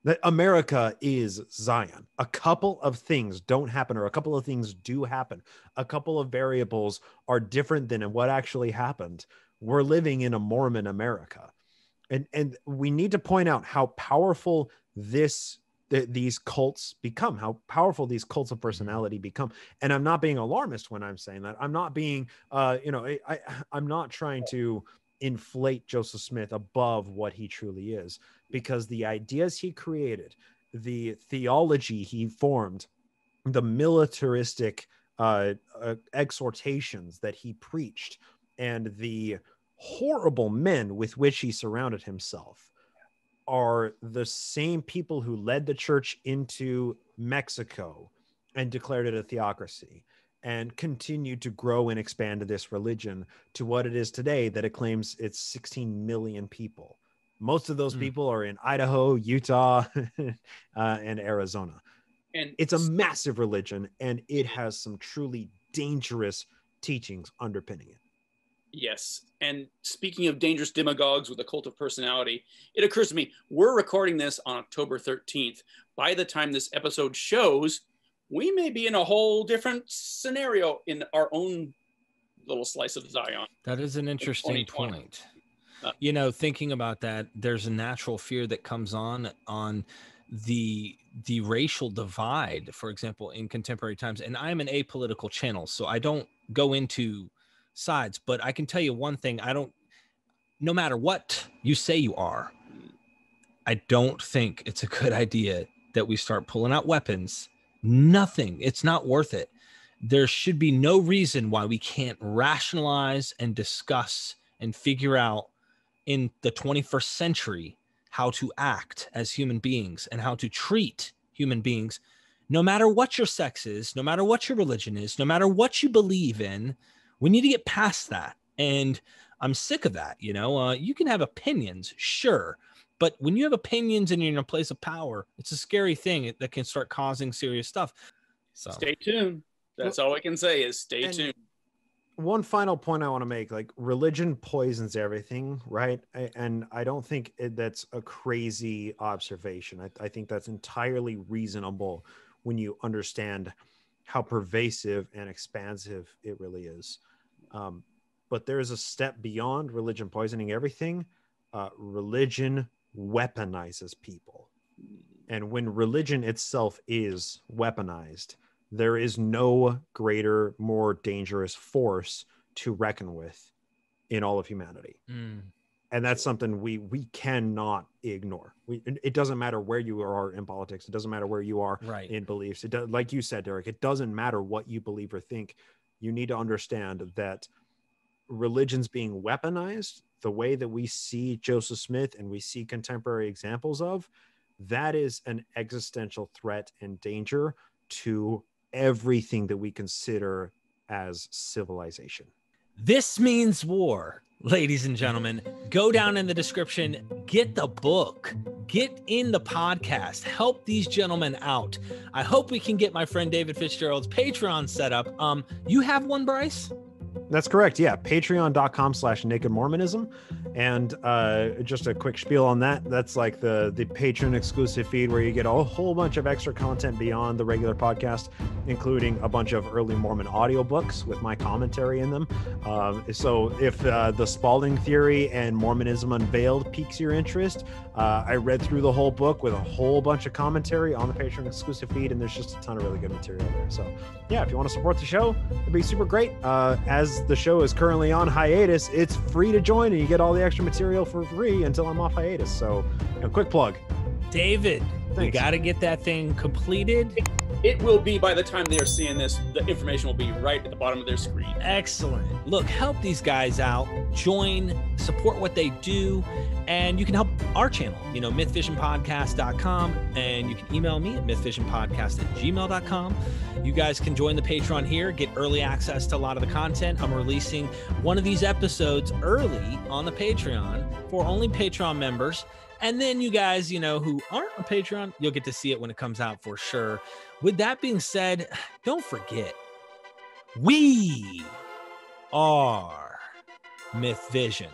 Speaker 2: That America is Zion. A couple of things don't happen, or a couple of things do happen. A couple of variables are different than what actually happened. We're living in a Mormon America. And we need to point out how powerful these cults become, how powerful these cults of personality become. And I'm not being alarmist when I'm saying that. I'm not being, I'm not trying to inflate Joseph Smith above what he truly is, because the ideas he created, the theology he formed, the militaristic exhortations that he preached, and the horrible men with which he surrounded himself are the same people who led the church into Mexico and declared it a theocracy, and continued to grow and expand this religion to what it is today, that it claims it's 16 million people. Most of those people are in Idaho, Utah, and Arizona. And it's a massive religion, and it has some truly dangerous teachings underpinning it.
Speaker 4: Yes. And speaking of dangerous demagogues with a cult of personality, it occurs to me, we're recording this on October 13th. By the time this episode shows, we may be in a whole different scenario in our own little slice of Zion.
Speaker 1: That is an interesting point. You know, thinking about that, there's a natural fear that comes on the racial divide, for example, in contemporary times. And I'm an apolitical channel, so I don't go into sides, but I can tell you one thing. No matter what you say you are, I don't think it's a good idea that we start pulling out weapons. Nothing. It's not worth it. There should be no reason why we can't rationalize and discuss and figure out in the 21st century how to act as human beings and how to treat human beings, no matter what your sex is, no matter what your religion is, no matter what you believe in. We need to get past that. And I'm sick of that. You know, you can have opinions, sure. But when you have opinions and you're in a place of power, it's a scary thing that can start causing serious stuff. So
Speaker 4: stay tuned. That's all I can say is stay tuned.
Speaker 2: One final point I want to make, like, religion poisons everything, right? And I don't think that's a crazy observation. I think that's entirely reasonable when you understand how pervasive and expansive it really is. But there's a step beyond religion poisoning everything. Religion weaponizes people. And when religion itself is weaponized, there is no greater, more dangerous force to reckon with in all of humanity. And that's something we cannot ignore. It doesn't matter where you are in politics. It doesn't matter where you are in beliefs. Like you said, Derek, it doesn't matter what you believe or think. You need to understand that religion's being weaponized the way that we see Joseph Smith and we see contemporary examples of. that is an existential threat and danger to everything that we consider as civilization.
Speaker 1: This means war, ladies and gentlemen. Go down in the description, get the book, get in the podcast, help these gentlemen out. I hope we can get my friend David Fitzgerald's Patreon set up. You have one, Bryce?
Speaker 2: That's correct. Yeah. Patreon.com/Naked Mormonism. And just a quick spiel on that. That's like the patron exclusive feed where you get a whole bunch of extra content beyond the regular podcast, including a bunch of early Mormon audiobooks with my commentary in them. So if the Spalding Theory and Mormonism Unveiled piques your interest, I read through the whole book with a whole bunch of commentary on the patron exclusive feed, and there's just a ton of really good material there. So yeah, if you want to support the show, it'd be super great. As the show is currently on hiatus, it's free to join and you get all the extra material for free until I'm off hiatus. So quick plug.
Speaker 1: David,
Speaker 2: Thanks.
Speaker 1: we got to get that thing completed.
Speaker 4: It will be, by the time they are seeing this, the information will be right at the bottom of their screen.
Speaker 1: Excellent. Look, help these guys out, join, support what they do, and you can help our channel, mythvisionpodcast.com, and you can email me at mythvisionpodcast@gmail.com. You guys can join the Patreon here, get early access to a lot of the content. I'm releasing one of these episodes early on the Patreon for only Patreon members. And then you guys, who aren't a Patreon, you'll get to see it when it comes out for sure. With that being said, don't forget, we are MythVision.